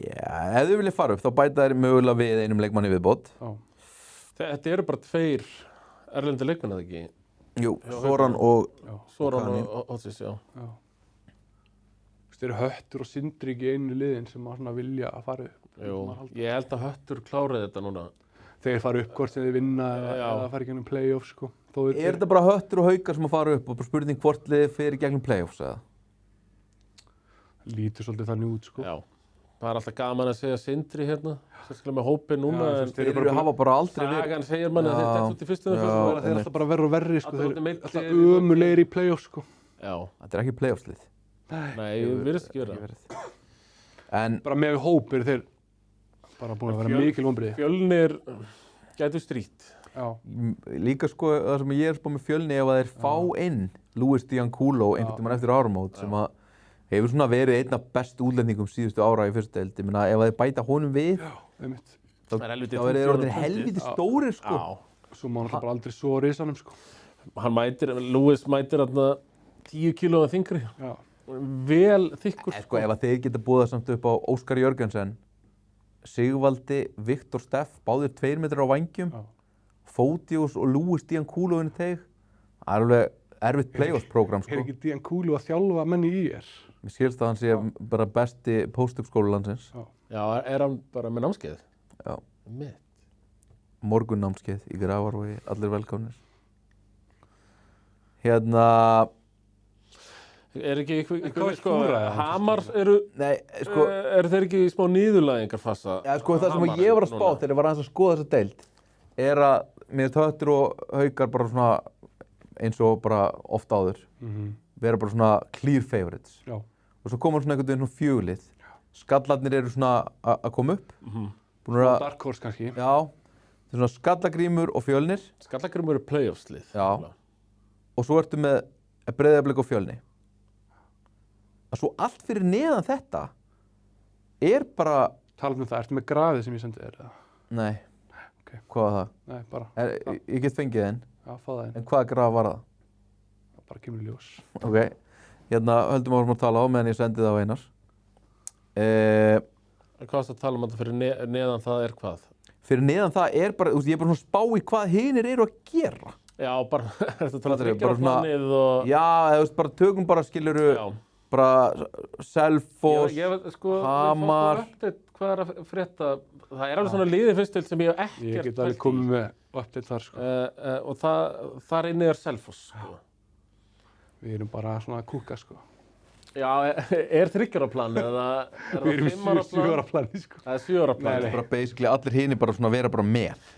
Já, ef þið viljið fara upp, þá bæta þær mögulega við einum leikmanni viðbót. Þetta eru bara 2 erlendi leikmenn, eða ekki? Jú, Soran og... Soran og Otsis, já. Þeir eru Höttur og Sindri ekki einu liðin sem að vilja að fara upp. Jú, ég held að Höttur klárið þetta núna. Þeir fara upp hvort sem þeir vinna eða fara í gegnum play-offs, sko. Er þetta bara Höttur og Haukar sem að fara upp og bara spurning hvort liðið fer í gegnum play-offs, eða? Lítur svolítið þannig út, sko. Já, það er alltaf gaman að segja Sindri hérna, sérstaklega með hópinn núna. Þeir hafa bara aldrei verið... Sagan segir manni að þeir dett út í fyrstu umferð. Þeir er alltaf bara verri og verri, sko. Þeir er alltaf ömulegir í play-offs, sko. Já. Þetta er ekki play-offslið. Nei, ég virðist ekki vera. En bara með hóp eru þeir bara búin að vera mikil vonbrigði. Fjölnir gætu strýtt. Já. Líka sko það sem ég spá með Fjölni ef að þeir fá inn Luis Dianculo einhvern tímann eftir áramót sem að hefur svona verið einn af bestu útlendingum síðustu ára í fyrstu deild. Ég meina ef að þeir bæta honum við þá er þeir orðin helviti stórir sko. Svo má hann bara aldrei svo risanum sko. Luis mætir þarna 10 kílóa þyngri. Já. Vel þykkur sko. Ef að þeir geta búið samt upp á Óskar Jörgensen, Sigvaldi, Viktor Steff, báðir 2 metrar á vængjum, Fótius og Luis Dianculo inn í teig. Það er alveg erfitt play-offs-prógram sko. Er ekki Dianculo að þjálfa menn í IR? Mér skilst að hann sé bara besti post-up-skóla landsins. Já, er hann bara með námskeið? Já. Mitt. Morgun námskeið í Grafarvogi, allir velkomnir. Hérna... Er ekki eitthvað sko, Hamar eru þeir ekki í smá niðurlægingarfasa? Já, sko, það sem ég var að spá þegar ég var aðeins að skoða þessa deild er að mér Höttur og Haukar bara svona eins og bara oft áður vera bara svona clear favorites. Já. Og svo koma svona einhvern veginn svona fjöglið. Skallarnir eru svona að koma upp. Dark Horse kannski. Já, það er svona Skallagrímur og Fjölnir. Skallagrímur eru playoffslið. Já, og svo ertu með Breiðablik og Fjölni. Að svo allt fyrir neðan þetta er bara... Talum það, ertu með grafið sem ég sendi þér? Nei, okay. Hvað var það? Nei, bara... Ég get fengið þinn. Já, fá það inn. En hvaða graf var það? Það bara kemur ljós. Ok, hérna höldum áfram að tala á meðan ég sendi það á Einars. Hvað varst að tala um þetta fyrir neðan það er hvað? Fyrir neðan það er bara, ég er bara svona spá í hvað hinir eru að gera. Já, bara, þetta tala þryggjaraplanið og... Já, bara tökum bara skiluru... bara Selfoss, Hamar. Hvað er að frétta? Það er alveg svona liðið fyrst til sem ég hef ekkert... Ég get alveg komið með update þar sko. Og þar inni er Selfoss sko. Við erum bara svona að kúka sko. Já, er þryggjáraplan eða er það 5 ára plan? Við erum 7 ára plani sko. Það er 7 ára plan. Það er bara basically allir hinir bara svona vera bara með.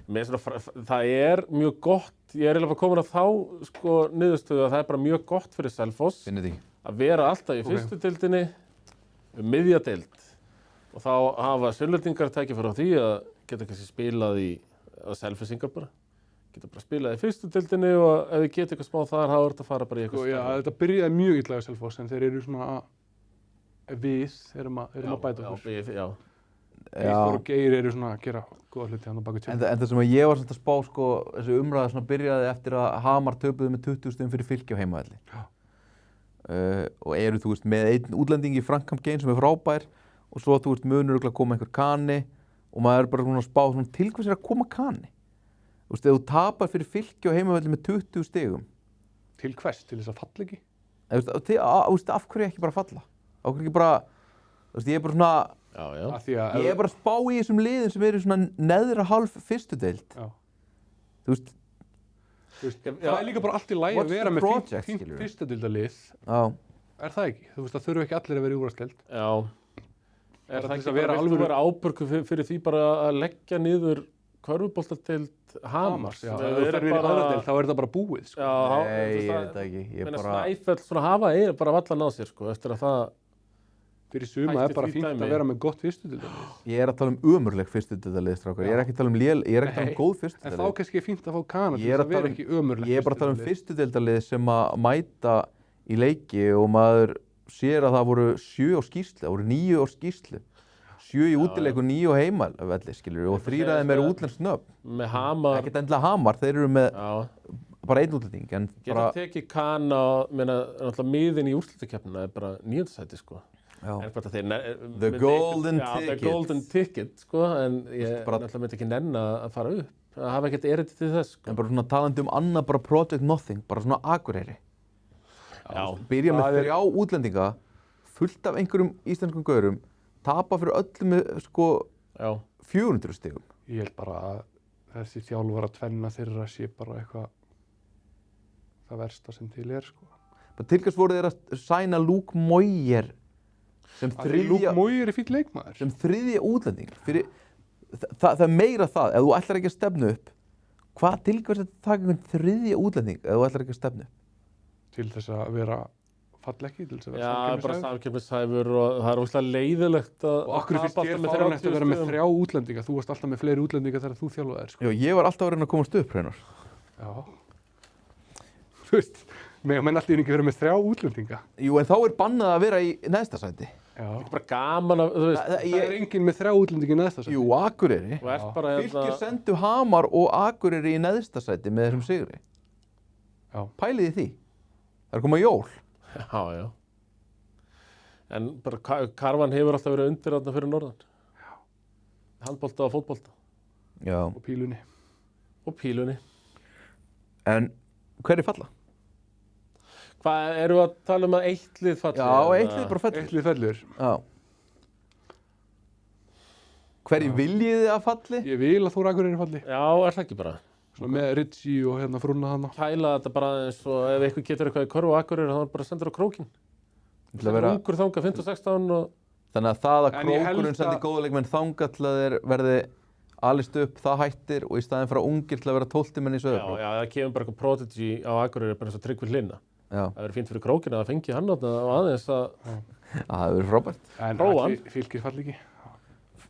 Það er mjög gott, ég er eiginlega bara komin að þá sko niðurstöðu að það er bara mjög gott fyrir Selfoss. Finnir því. Að vera alltaf í fyrstu deildinni, miðja deild. Og þá hafa Sunnlendingar tækifæri á því að geta kannski spilað í Selfossingar bara. Geta bara spilað í fyrstu deildinni og ef þið geta eitthvað smá þar, þá er þetta að fara bara í eitthvað Já, þetta byrjaði mjög illa í Selfoss, en þeir eru svona við erum að bæta okkur. Já. Eithor og Geir eru svona að gera góða hluti hann á baku tjón. En það sem ég var svona að spá, sko, þessi umræða svona byrjaði eftir að Hamar töpuðu með 20 stigum fyrir Fylki á heimavelli. Og eru, þú veist, með einn útlending í Frankamp Gein sem er frábær og svo, þú veist, munur að koma einhver Kani og maður er bara svona að spá svona til hvers er að koma Kani. Þú veist, ef þú tapar fyrir Fylki á heimavelli með 20 stigum. Til hvers? Til þess að falla ekki? Þú veist, af hverju ekki bara falla? Af hverju ekki bara, þú veist, ég er bara svona, ég er bara að spá í þessum liðum sem eru svona neðra half fyrstu deild. Þú veist, það er líka bara allt í lagi að vera með fínt fyrstadildalið. Er það ekki? Þú veist, það þurfu ekki allir að vera í úrvalsdeild. Já. Er það ekki bara viltu vera ábyrgur fyrir því bara að leggja niður körfuboltadeild Hamars? Já, ef þú ferð í aðra deild, þá er það bara búið, sko. Já, nei, ég veit það ekki. Snæfell svona hafa bara vallan á sér, sko, eftir að það Fyrir suma Hætti er bara því fínt dæmi. að vera með gott fyrstudeildalið. Ég er að tala um ömurleg fyrstudeildalið, strákar. Ég er ekki að tala um góð En þá fyrstudeildalið. kannski er fínt að fá Kana til Ég er þess að að vera tala um- ekki ömurlegt Ég er bara að tala um fyrstudeildalið. fyrstudeildalið sem að mæta í leiki og maður sér að það voru 7 á skýrslu, það voru 9 á skýrslu. 7 í útileik og 9 á heimavelli, skilur, og 3 af þeim eru útlenskt nöfn. Með Hamar, Ekkert endilega Hamar, þeir eru með já, bara einn útlending, en geta bara... tekið Kana og, meina, náttúrulega miðin í úrslitakeppnina er bara 9. sæti, sko. Já. En hvort að þeir... The golden The ticket. golden ticket, sko, en ég Bara- náttúrulega myndi ekki nenn að fara upp. Það hafa ekkert erindi til þess, sko. En bara svona talandi um annað bara Project Nothing, bara svona Akureyri. Já, Byrja með Það er- 3 útlendinga, fullt af einhverjum íslenskum gaurum, tapa fyrir öllum með sko já. 400 stigum. Ég held bara að þessi þjálfara tvenna þeirra sé bara eitthvað það versta sem til er, sko. Bara til hvers voru þeir að sæna Luke Moyer sem Luke Moyer er fínn leikmaður. sem þriðja útlending. Það er meira það, ef þú ætlar ekki að stefna upp, hvað til hvers að taka einhvern þriðja útlending ef þú ætlar ekki að stefna upp? Til þess að vera falleggi, til þess að vera Já, bara samkeppnishæfur. samkeppnishæfur og það er óslega leiðilegt að Og okkur finnst tapa þér alltaf með fáránlegt 30 að vera með stigum. 3 útlendinga. Þú varst alltaf með fleiri útlendinga þegar þú þjálfaðir, sko. Já, ég var alltaf að reyna að komast upp, Hreinar. Já. Þú veist, mega menn alltaf ekki vera með 3 útlendinga. Jú, en þá er bannað að vera í neðsta sæti. Já. Bara gaman að, þú veist, Það er enginn með 3 útlendinga í neðsta sæti. Jú, Akureyri. þú ert bara Fylkir sendu Hamar og Akureyri í neðsta sæti með þessum sigri. Já. Pælið í því. Það er að koma jól. Já, já. En bara Karvan hefur alltaf verið undir þarna fyrir norðan. Já. Handbolta og fótbolta. Já. Og pílunni. Og pílunni. En hverju falla? Hvað, eru að tala um að eitt lið falli? Já, eða- eitt lið bara fellur. Eitt lið fellur. Já. Hverju viljið þið að falli? Ég vil að Þór Akureyri falli. Já, er það ekki bara? Svona með Ritchie og hérna frúna hana. Kæla þetta bara eins og ef eitthvað getur eitthvað í körfu og akkurir þá er bara sendur á krókin. Til að vera- Ungur þanga 15-16 og... Þannig að það að En ég held krókurinn sendi að- góða leikmenn þangað til að þeir verði alist upp, það hættir og í staðinn frá ungir til að vera 12 menn í Já, Sauðárkrók. já, það kemur bara eitthvað prodigy á akkurir bara eins og Tryggvi Hlynna. Já, Það verður fínt fyrir krókina að það fengi hann og aðeins að... það hefur verið frábært. En Prófa hann. allir Fylkir falli ekki.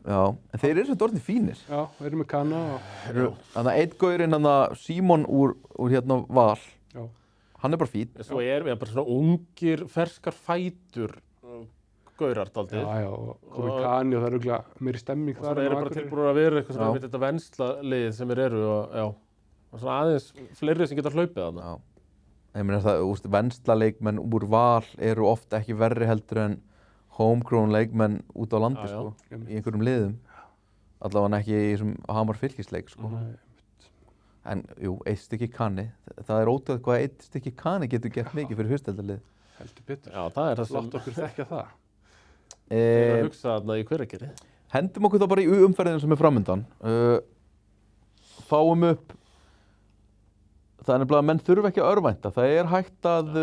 Já, en þeir eru sem dórnir fínir. Já, við erum með Kana og... Þannig að einn gaurinn, þannig að Símon úr hérna Val, Já. hann er bara fín. Svo er við bara svona ungir, ferskar fætur gaurar daldið. Já, já, og komið Kani og það er auðvitað meiri stemming Og þar svona en á eru bara Akureyri. tilbúin að vera eitthvað sem Já. er með þetta vensla lið sem eru og já. Og svona aðeins fleiri sem geta hlaupið þarna. Já. Ég meina það, úst, vensla leikmenn úr Val eru ofta ekki verri heldur en homegrown leikmenn út á landi, Já, já. sko, í einhverjum liðum. Allavega ekki í þessum Hamar Fylkisleik, sko. Nei. En jú, eitt stykki kanni. Það er ótrúlega hvað eitt stykki kanni getur gert mikið fyrir fyrsteldalið. Heldur betur. Já, það er það sem Látt okkur þekkja það. við erum að hugsa þarna í Hveragerði. Hendum okkur þá bara í umferðinu sem er framöndan. Fáum upp, það er nefnilega að menn þurfa ekki að örvænta. Það er hægt að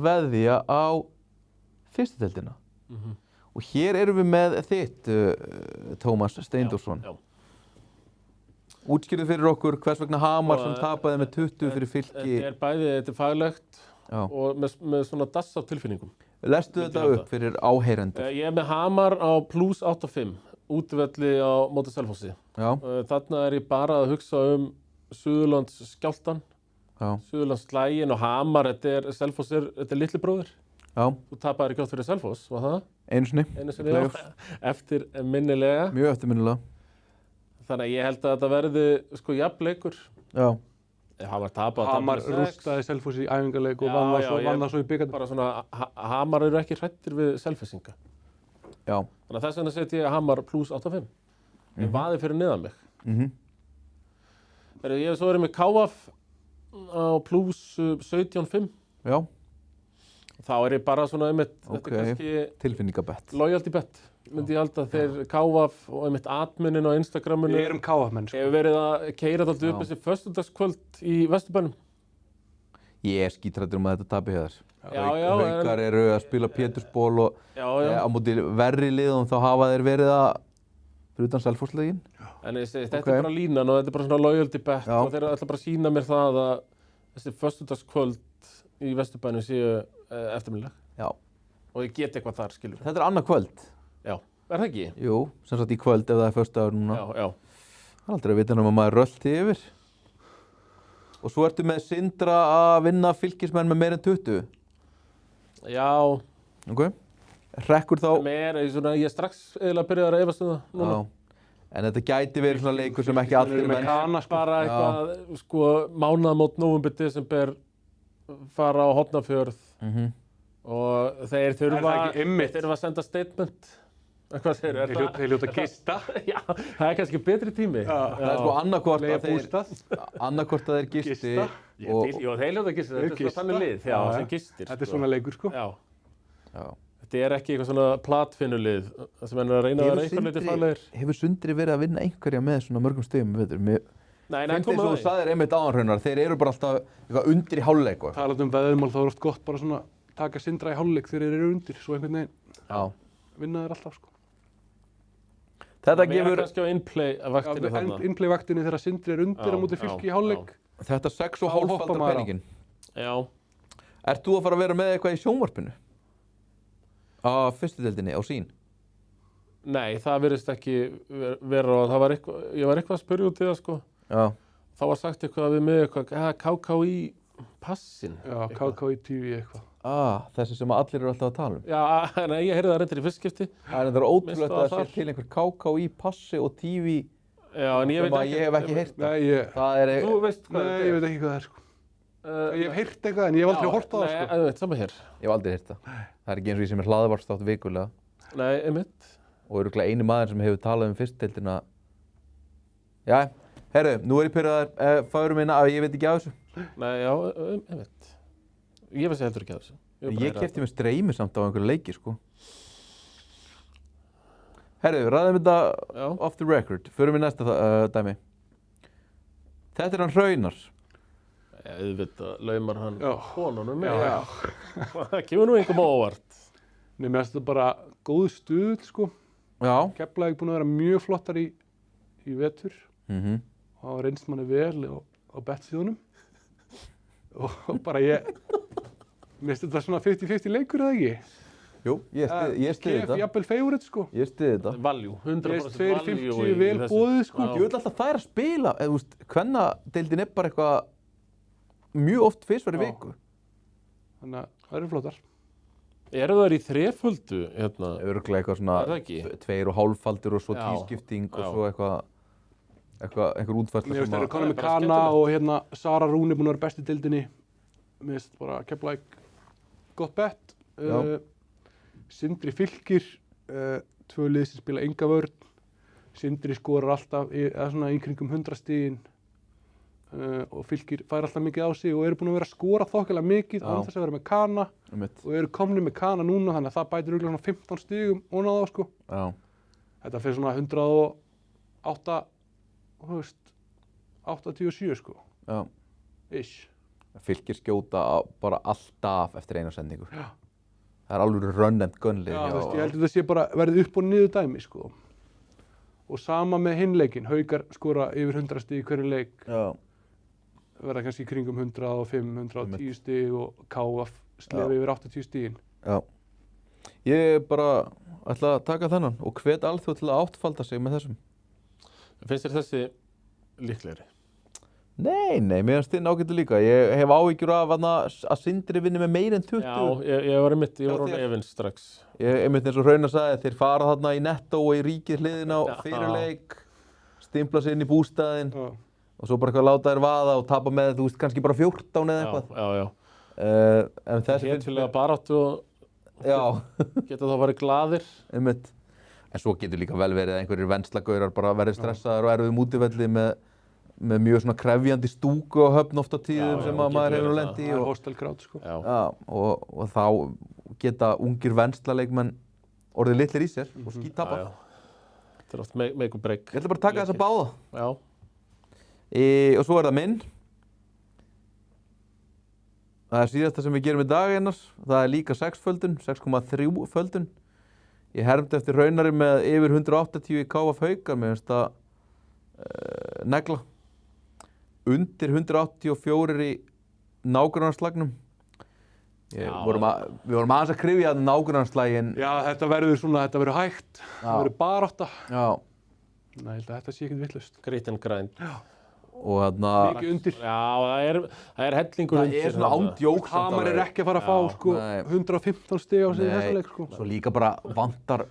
veðja á fyrstudeldina. Og hér erum við með þitt, Tómas Steindórsson. Já, Útskýrðu fyrir okkur hvers vegna Hamar Og, sem tapaði með 20 fyrir Fylki. Þetta er bæði, þetta er faglegt Já. og með svona dass af tilfinningum. Lestu Myndi þetta halda. upp fyrir áheyrendur. Ég er með Hamar á plus 8,5, útvelli á móti Selfossi. Já, Þarna er ég bara að hugsa um Suðurlands skjálftan, já, Suðurlands slægin og Hamar, Selfoss þetta er litli bróðir. já, Þú tapaðir ekki átt fyrir Selfoss, var það? einu sinni. Einu sinni, já, eftir minnilega. Mjög eftirminnilega. Þannig að ég held að þetta verði sko jafnleikur. Já, Hamar tapaði Hamar 6. rústaði Selfoss í æfingarleik og Já, vann já, það svo í byggarnum. Bara svona, Hamar eru ekki hrættir við Selfossinga. já. Þannig að þess vegna setjum ég Hamar plus 8,5. Ég vaði fyrir niðan mig. Mhm. Ég svo er með KF á plus 17,5. Já, Þá er ég bara svona einmitt, Ok. þetta er kannski tilfinningabett. loyalty bet. Myndi ég halda þeir KF og einmitt adminin á Instagraminu Við erum KF-menn, sko. hefur verið að keyra þetta upp Já. þessi föstudagskvöld í Vesturbænum. Ég er skítrættur að þetta tapi hér. Já, já, Haukar eru að spila Pétursból og Já, já. á móti verri liðum þá hafa þeir verið að fyrir utan Selfosslegin. En þetta Ok. er bara línan og þetta er bara svona loyalty bet Já. og þeir ætla bara að sína mér það að þessi föstudagskvöld í Vesturbænum séu eftirminnileg. Já. og ég get eitthvað þar, skilur. Þetta er annað kvöld. Já, er það ekki? Jú, sem sagt í kvöld ef það er föstudagur núna. Já. Það er aldrei að vita að maður rölti yfir. Og svo ertu með Sindra að vinna Fylkismenn með meira en 20. Já. Ok. Hrekkur þá... Ég er strax eiginlega byrjaður að efast um það núna. Já. En þetta gæti verið svona leikur sem ekki allir með Kana, sko. Bara eitthvað, sko, mánaðamót nóvember, desember, fara á Hornafjörð og þeir þurfa að senda statement. Hvað segir þú? Þeir hljóta gista. Já, það er kannski betri tími. Það er sko annarkvort að þeir gisti. Jú, þeir hljóta gista, þetta er svona þannig lið, já, sem gistir. Þetta er svona leikur, sko. Já. Þetta er ekki eitthvað svona platfinnulið sem er að reyna að vera eitthvað litið faglegir. Hefur Sundri verið að vinna einhverja með svona mörgum stigum, veitur? Nei, finnst þið svo þú sagðir einmitt áðan, þeir eru bara alltaf eitthvað undir í hálfleik. Talandi veðurmál, þá er oft gott bara svona taka Sindra í hálfleik þegar þeir eru undir, svo einhvern veginn vinna þeir alltaf, sko. Þetta gefur... Við erum kannski á in-play-vaktinni þarna. In-play-vaktinni þegar Sindri er undir á móti Fylki í hálfleik. Þetta 6,5-falda peningin. Já. Ert þú að fara að vera með eitthvað í sjónvarpinu? Á fyrstu deildinni, á sín? Nei, það virðist ekki vera og það var eitthvað, ég var eitthvað að spyrja út í það, sko. Já. Það var sagt eitthvað við mig KKÍ passin. Já, KKÍ TV eitthvað. Þessi sem allir eru alltaf að tala um. Já, nei, ég heyrði það reyndar í fyrst skipti. Það er ótrúlegt að það sé til einhver KKÍ passi og TV. Já, en ég hef ekki heyrt það. Nei, þú veist hvað þetta er. Nei, ég veit ekki hvað það er, sko. Ég hef heyrt eitthvað en ég hef aldrei hort á það, sko. Nei, sama hér. Ég hef aldrei heyrt það. Það er ekki eins og ég sem er hlaðvarpsþátt vikulega. Nei, einmitt. Og örugglega eini maður sem hefur talað um fyrstdeildina. Já, herru, nú er ég pyrraður, fárum minna að ég veit ekki af þessu. Nei, já, einmitt. Ég veist heldur ekki af þessu. Ég keypti mér streymi samt á einhverju leiki, sko. Herru, ræðum þetta off the record. Förum við næsta dæmi. Þetta er hann Hraunar. Auðvitað laumar hann konunum með. Já. Það kemur nú einhverjum óvart. Nei, mér finnst þetta bara góð stuð, sko. Já. Keflavík búin að vera mjög flottar í vetur. Og það var reynst manni vel á bettsíðunum. Og bara mér finnst þetta svona 50-50 leikur, eða ekki? Jú, ég stiði þetta. KF jafnvel favorite, sko. Ég stiði þetta. Value, 100% value. 250 vel boðið, sko. Ég vil alltaf þær að spila, kvennadeildin er bara eitthvað mjög oft fyrstværi viku. Þannig að það eru flottar. Eru þær í þreföldu, hérna? Örugglega eitthvað svona 2,5-faldur og svo tískipting og svo einhver útfærsla sem að... Mér finnst þeir með Kana og hérna Sara Rún er búin að vera best í deildinni. Mér finnst bara Keflavík gott bett. Sindri Fylkir, 2 lið sem spila enga vörn. Sindri skorar alltaf í kringum 100 stigin. Og Fylkir fær alltaf mikið á sig og eru búin að vera að skora þokkalega mikið án þess að vera með Kana og eru komnir með Kana núna þannig að það bætir örugglega 15 stigum ofan á það, sko. Já. Þetta fyrir svona 108, 87, sko. Já. Ish. Fylkir skjóta bara alltaf eftir eina sendingu. Já. Það er alveg run and gun lið. Já, ég held að þetta sé bara verið upp og niður dæmi, sko. Og sama með hinn leikinn, Haukar skora yfir 100 stig í hverju leik. Já. Verða kannski í kringum 105, 110 stig og KF slefi yfir 80 stigin. Já. Ég bara ætla að taka þennan og hvet alþjóð til að áttfalda sig með þessum. Finnst þér þessi líklegri? Nei, mér finnst þinn ágættu líka. Ég hef áhyggjur af að Sindri vinni með meira en 20. Já, ég var orðinn efins strax. Einmitt eins og Hraunar sagði, þeir fara þarna í Netto og í ríkið hliðina á fyrirleik, stimpla sig inn í bústaðinn og svo bara eitthvað láta þér vaða og tapa með, kannski bara 14 eða eitthvað. Já. En þessi Hétfilega baráttu og geta þá verið glaðir. Einmitt. En svo getur líka vel verið að einhverjir venslagaurar bara verið stressaðar og erfið útivelli með mjög svona krefjandi stúku á Höfn oft á tíðum sem að maður hefur lent í. Það er hostelkrát, sko. Já, og þá geta ungir venslaleikmenn orðið litlir í sér og skítapa. Þetta er oft make or break. Ég ætla bara að taka þessa báða. Já. Og svo er það minn. Það er síðasta sem við gerum í dag einars. Það er líka 6-földun, 6,3 földun. Ég hermdi eftir Hraunari með yfir 180 í KF Haukar, mér finnst það negla. Undir 184 í nágrannaslagnum. Við vorum aðeins að krifja nágrannslaginn. Já, þetta verður hægt, það verður barátta. Já. Nei, ég held að þetta sé ekkert vitlaust. Grit and grind. Já. Og þarna... Mikið undir. Já, það er hellingur undir. Það svona ándjók. Hamar ekki að fara að fá, sko, 115 stig á sig í þessa leik, sko. Svo líka bara vantar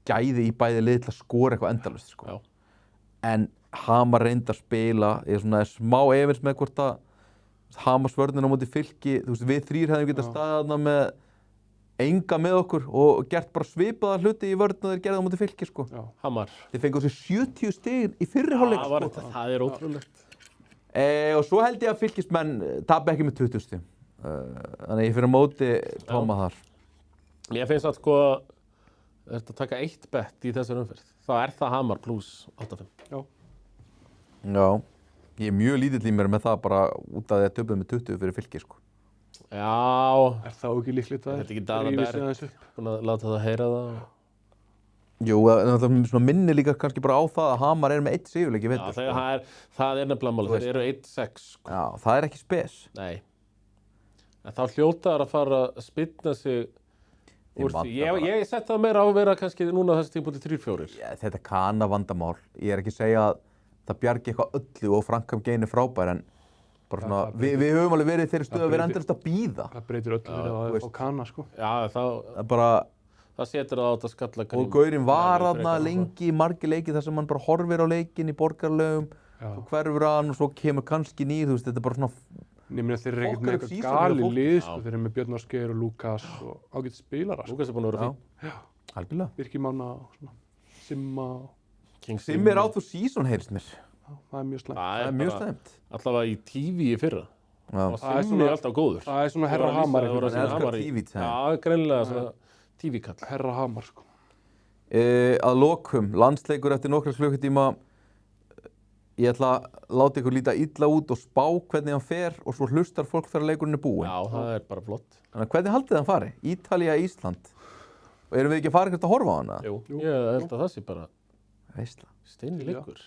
gæði í bæði lið til að skora eitthvað endalaust, sko. Já. En Hamar reyndi að spila, ég er smá efins með hvort að Hamarsvörnin á móti Fylki, þú veist, við þrír hefðum getað staðið þarna með enga með okkur og gert bara svipaða hluti í vörn og þeir gerði á móti Fylki, sko. Já. Hamar. Þeir fengu þessi 70 stig í fyrri hálfleik, sko. Það er ótrúlegt. Og svo held ég að Fylkismenn tapi ekki með 20 stig. Þannig ég fyrir móti tóma þar. Ég finnst að, sko, þetta taka 1 bett í þessar umferð. Þá er það Hamar plus 8-5. Já. Já. Ég er mjög lítill í mér með það bara út af því að töpuð með 20 fyrir Fylki, sko. Já. Er það ekki líklegt að þetta er ekki Daðaberg búin að láta það heyra það? Jú, það minni líka kannski bara á það að Hamar er með 1 sigurleik í vetur. Já, það er nefnilega máli, þeir eru 1-6, sko. Já, það er ekki spes. Nei. En þá hljótaðar að fara að spynna sig úr því. Ég sett það meira á að vera kannski núna þessi tímpúti 3-4. Já, þetta kann að vandamál. Ég er ekki að segja að það bjargi eitthvað öllu og Frankham Gein er frábær, en bara svona, við höfum alveg verið í þeirri stöðu að vera endalaust að bíða. Það breytir öllu fyrir að fá Kana, sko. Já, það setur það á þetta skalla Grím. Og Gaurinn var þarna lengi í margir leiki þar sem hann bara horfir á leikinn í borgarlegum, svo hverfur hann og svo kemur kannski nýr, þú veist, þetta er bara svona... Nefnir þeir eru ekkert með eitthvað gali lið, sko, þeir eru með Björn Ásgeir og Lukas og ágætt spilara, sko. Lukas er búinn að vera fín. Já, algjörlega. Birkir Mána og svona, Simma og... Simmi er out of season, heyrst mér. Já, það er mjög slæmt. Það er mjög slæmt. Allavega í TV í fyrra. Já. Simmi er alltaf góður. Það er svona herra Hamar. Það er elskar TV-tæm. Já, greinilega svona TV-kall. Herra Hamar, sko. Að lokum, landsleikur eftir nokkra klukkutíma. Ég ætla að láta ykkur líta illa út og spá hvernig hann fer og svo hlustar fólk þegar leikurinn er búinn. Já, það er bara flott. Þannig að hvernig haldið hann fari? Ítalía, Ísland. Og erum við ekki að fara ekkert að horfa á hana? Jú, ég held að það sé bara steini leikur.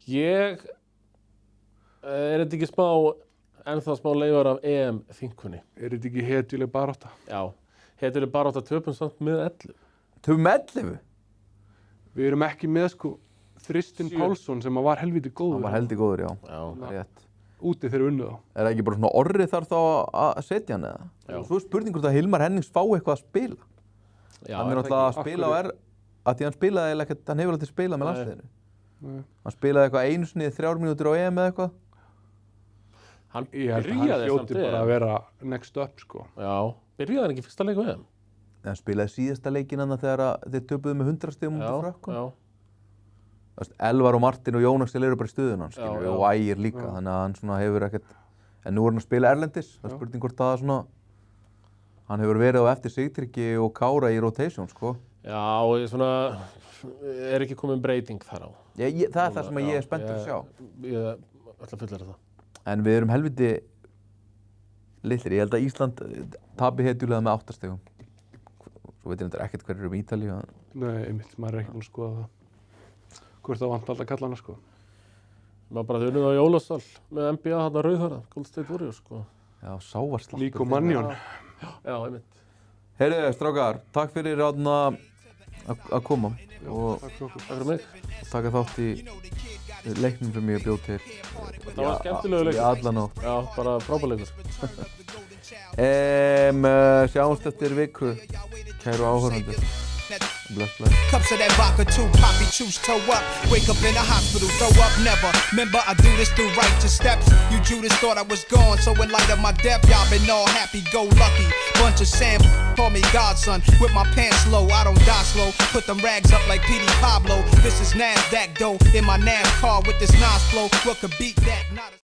Er þetta ekki ennþá smá leifar af EM-þinkunni? Er þetta ekki hetjuleg barátta? Já, hetjuleg barátta töpum samt með 11. Töpum með 11? Við erum ekki með, sko, Þristin Pálsson sem var helviti góður. Hann var helviti góður, já. Rétt. Úti þegar unnu þá. Er það ekki bara svona orrið þar þá að setja hann eða? Já. Svo er spurning hvort að Hilmar Hennings fá eitthvað að spila. Já, hann er náttúrulega að spila á að því hann spilaði eða ekkert, hann hefur alltaf spilað með landsliðinu. Hann spilaði eitthvað einu sinni 3 mínútur á EM eða eitthvað. Ég held að hann hljóti bara að vera next up, sko. Já, byrjaði hann ekki fyrsta leik á EM? Hann spilaði síðasta leikin hann þegar þeir töpuðu með 100 stigum út af Frökkum. Elvar og Martin og Jón Axel eru bara í stuðun hans, og Ægir líka, þannig að hann svona hefur ekkert, en nú er hann að spila erlendis, það er spurning hvort það svona, hann hefur verið á eftir Sigtryggi og Kára í rotation, sko. Já, og svona, er ekki komin breyting þar á. Það er það sem ég er spenntur að sjá. Ég ætla að fullera það. En við erum helviti litlir, ég held að Ísland tapi hetjulega með 8 stigum. Svo veit ég ekkert hverju eru um Ítalíu. Nei, einmitt, maður er ekki búinn að skoða það. Hvort það vant alltaf kallana, sko. Maður bara þunnið á Jólasal með NBA hann að Rauðhara, Gold State Warriors, sko. Já, sá var slappur. Líko Manjón. Já, einmitt. Heyrðu, strákar, takk fyrir að koma. Og takk fyrir mig. Takk að þátt í leiknum sem ég bjóð til. Það var skemmtilegu leikur. Í alla nótt. Já, bara frábærleikur. Sjáumst eftir viku, kæru áhorfandur. Bless, bless. Cups of that vodka, 2 poppy juice, toe up. Wake up in the hospital, throw up, never. Remember, I do this through righteous steps. You Judas thought I was gone, so in light of my death, y'all been all happy-go-lucky. Bunch of Sam, call me godson. With my pants low, I don't die slow. Put them rags up like P.D. Pablo. This is NASDAQ dough in my NASCAR with this Nas flow. What could beat that? Not a